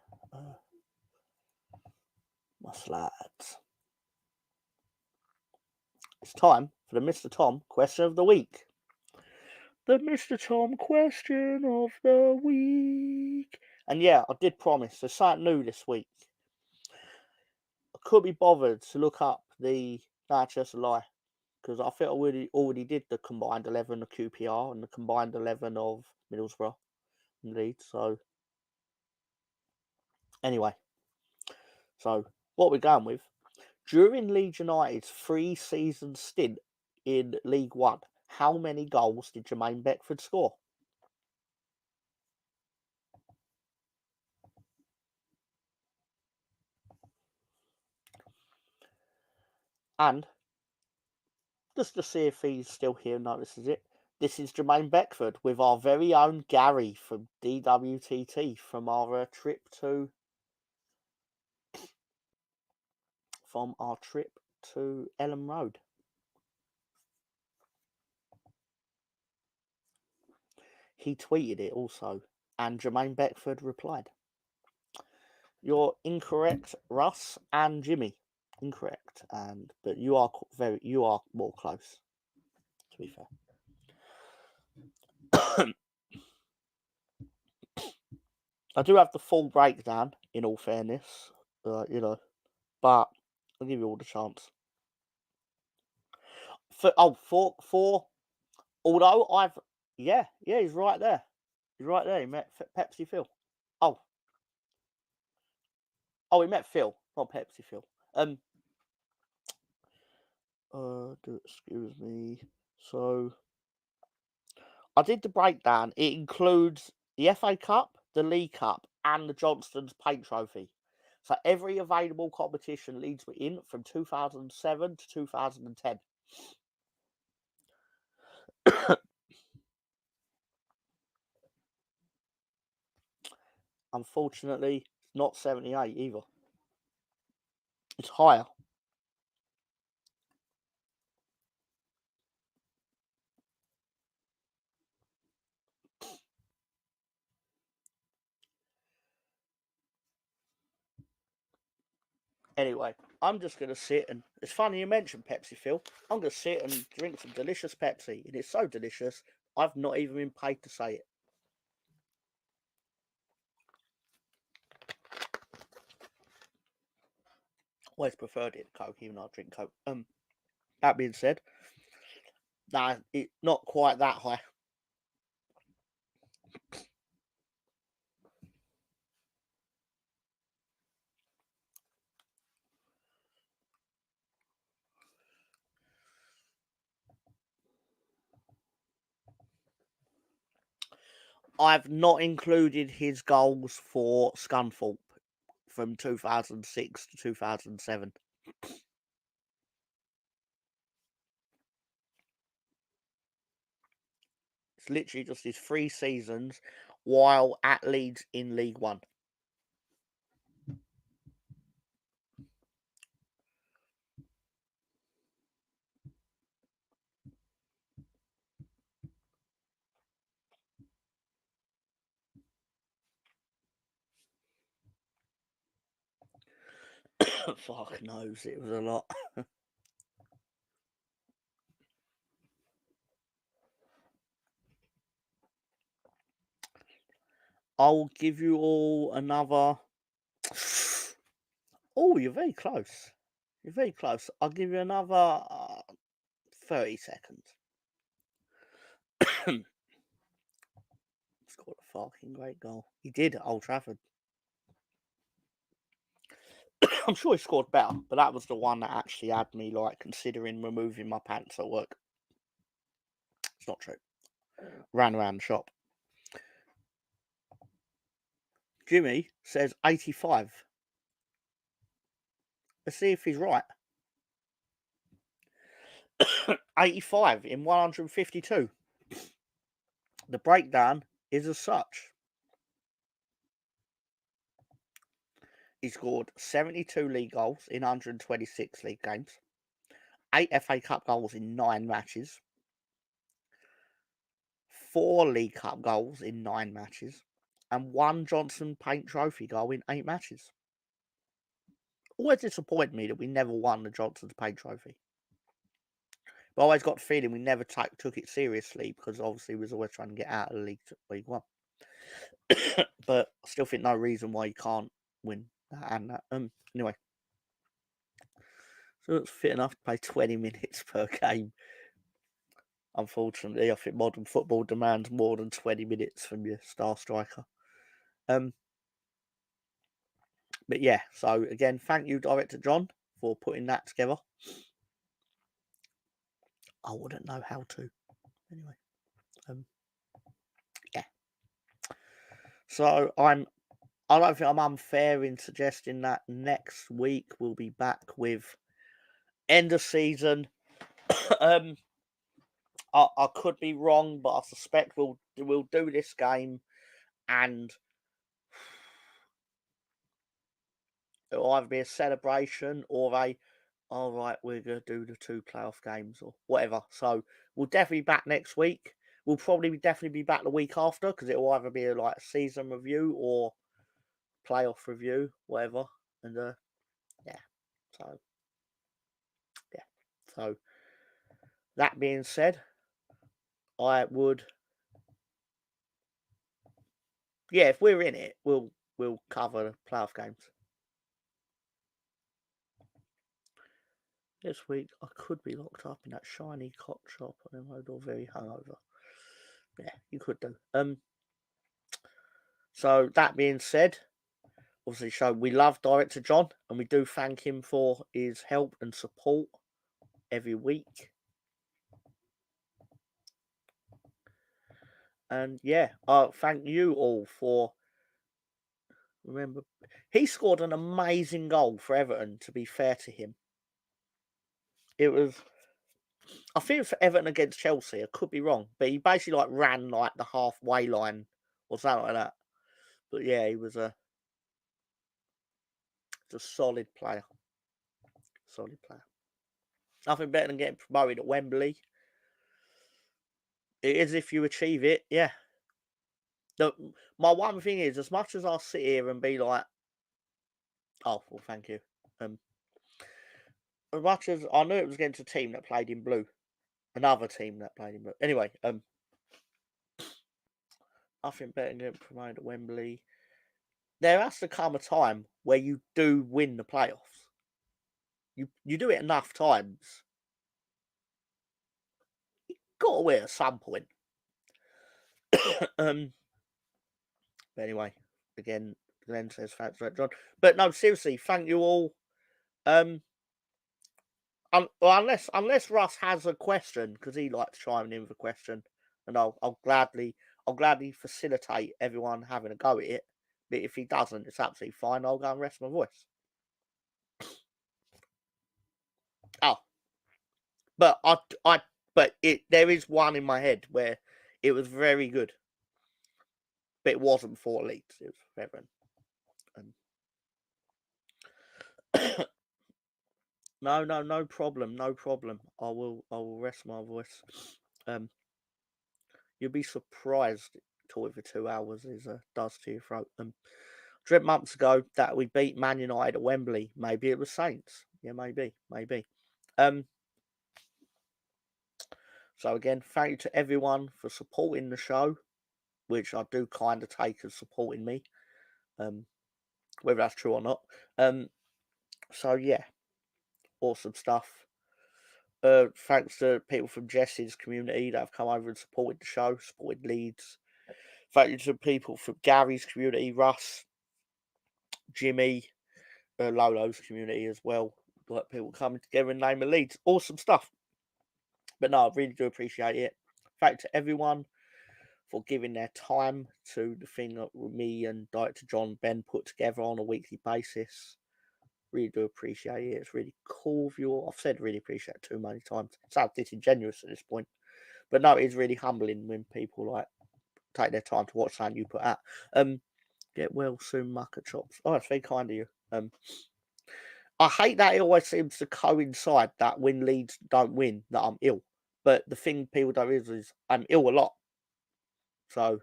Speaker 1: slides. It's time for the Mr. Tom question of the week. The Mr. Tom question of the week. And yeah, I did promise. There's something new this week. I could be bothered to look up the... No, actually, that's a lie. Because I think I already did the combined 11 of QPR and the combined 11 of Middlesbrough and Leeds. So, anyway. So, what we're going with. During Leeds United's 3-season stint in League One, how many goals did Jermaine Beckford score? And just to see if he's still here and notices it, This is Jermaine Beckford with our very own Gary from DWTT from our trip to Ellen Road. He tweeted it also, and Jermaine Beckford replied. You're incorrect, Russ and Jimmy. Incorrect, but you are more close. To be fair. I do have the full breakdown, in all fairness, but I'll give you all the chance. Although he's right there. He's right there. He met Pepsi Phil. He met Phil, not Pepsi Phil. Excuse me. So I did the breakdown. It includes the FA Cup, the League Cup, and the Johnston's Paint Trophy. So every available competition Leeds were in from 2007 to 2010. Unfortunately, it's not 78 either. It's higher. Anyway, I'm just going to sit and... It's funny you mentioned Pepsi, Phil. I'm going to sit and drink some delicious Pepsi. And it's so delicious, I've not even been paid to say it. Always preferred it, Coke, even though I drink Coke. That being said, nah, it's not quite that high. I've not included his goals for Scunthorpe from 2006 to 2007. It's literally just his 3 seasons while at Leeds in League One. Fuck knows, it was a lot. I'll give you all another... Oh, you're very close. You're very close. I'll give you another 30 seconds. Scored a fucking great goal. He did at Old Trafford. I'm sure he scored better, but that was the one that actually had me considering removing my pants at work. It's not true. Ran around the shop. Jimmy says 85. Let's see if he's right. 85 in 152. The breakdown is as such. He scored 72 league goals in 126 league games, 8 FA Cup goals in 9 matches, 4 League Cup goals in 9 matches, and 1 Johnson Paint Trophy goal in 8 matches. Always disappointed me that we never won the Johnson's Paint Trophy. But I always got the feeling we never took it seriously because obviously we was always trying to get out of the League One. But I still think no reason why you can't win that and that. Anyway. So it's fit enough to play 20 minutes per game. Unfortunately, I think modern football demands more than 20 minutes from your star striker. But yeah, so again, thank you, Director John, for putting that together. I wouldn't know how to. Anyway, yeah. So I don't think I'm unfair in suggesting that next week we'll be back with end of season. I could be wrong, but I suspect we'll do this game, and it'll either be a celebration or all right, we're gonna do the 2 playoff games or whatever. So we'll definitely be back next week. We'll probably definitely be back the week after because it'll either be like a season review or playoff review, whatever. And yeah, so yeah. So that being said, I would, yeah, if we're in it, we'll cover the playoff games. This week I could be locked up in that shiny cock shop and I'm very hungover. Yeah, you could do. So that being said, obviously, so we love Director John and we do thank him for his help and support every week. And yeah, thank you all for. Remember, he scored an amazing goal for Everton. To be fair to him, it was. I think it was for Everton against Chelsea. I could be wrong, but he basically like ran like the halfway line or something like that. But yeah, he was a solid player. Solid player. Nothing better than getting promoted at Wembley. It is if you achieve it, yeah. My one thing is, as much as I'll sit here and be like, "Oh, well, thank you," as much as I knew it was against a team that played in blue, another team that played in blue. Anyway, nothing better than getting promoted at Wembley. There has to come a time where you do win the playoffs. You do it enough times, you got to win at some point. But anyway, again, Glenn says thanks for that, John. But no, seriously, thank you all. Well, unless Russ has a question, because he likes chiming in with a question, and I'll gladly facilitate everyone having a go at it. But if he doesn't, it's absolutely fine. I'll go and rest my voice. Oh, but there is one in my head where it was very good, but it wasn't for Leeds. It was for Everton. No problem, no problem. I will rest my voice. You'll be surprised talking for 2 hours does to your throat. Dread months ago that we beat Man United at Wembley. Maybe it was Saints. Yeah, maybe. So again, thank you to everyone for supporting the show, which I do kind of take as supporting me, whether that's true or not. So yeah, awesome stuff. Thanks to people from Jess's community that have come over and supported the show, supported Leeds. Thank you to people from Gary's community, Russ, Jimmy, Lolo's community as well. Like people coming together in the name of Leeds. Awesome stuff. But no, I really do appreciate it. Thank you to everyone for giving their time to the thing that me and Director John Ben put together on a weekly basis. Really do appreciate it. It's really cool of you. I've said really appreciate it too many times. It sounds disingenuous at this point. But no, it's really humbling when people like take their time to watch something you put out. Get well soon, Mucker Chops. Oh, that's very kind of you. I hate that it always seems to coincide that when Leeds don't win, that I'm ill. But the thing people don't realize is I'm ill a lot. So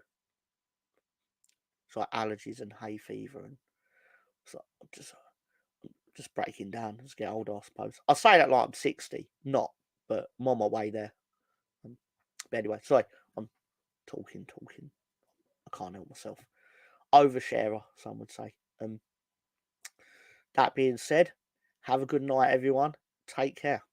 Speaker 1: it's like allergies and hay fever, and so just breaking down as I get older, I suppose. I say that like I'm 60, not, but I'm on my way there. But anyway, sorry, I'm talking. I can't help myself. Oversharer, some would say. That being said, have a good night, everyone. Take care.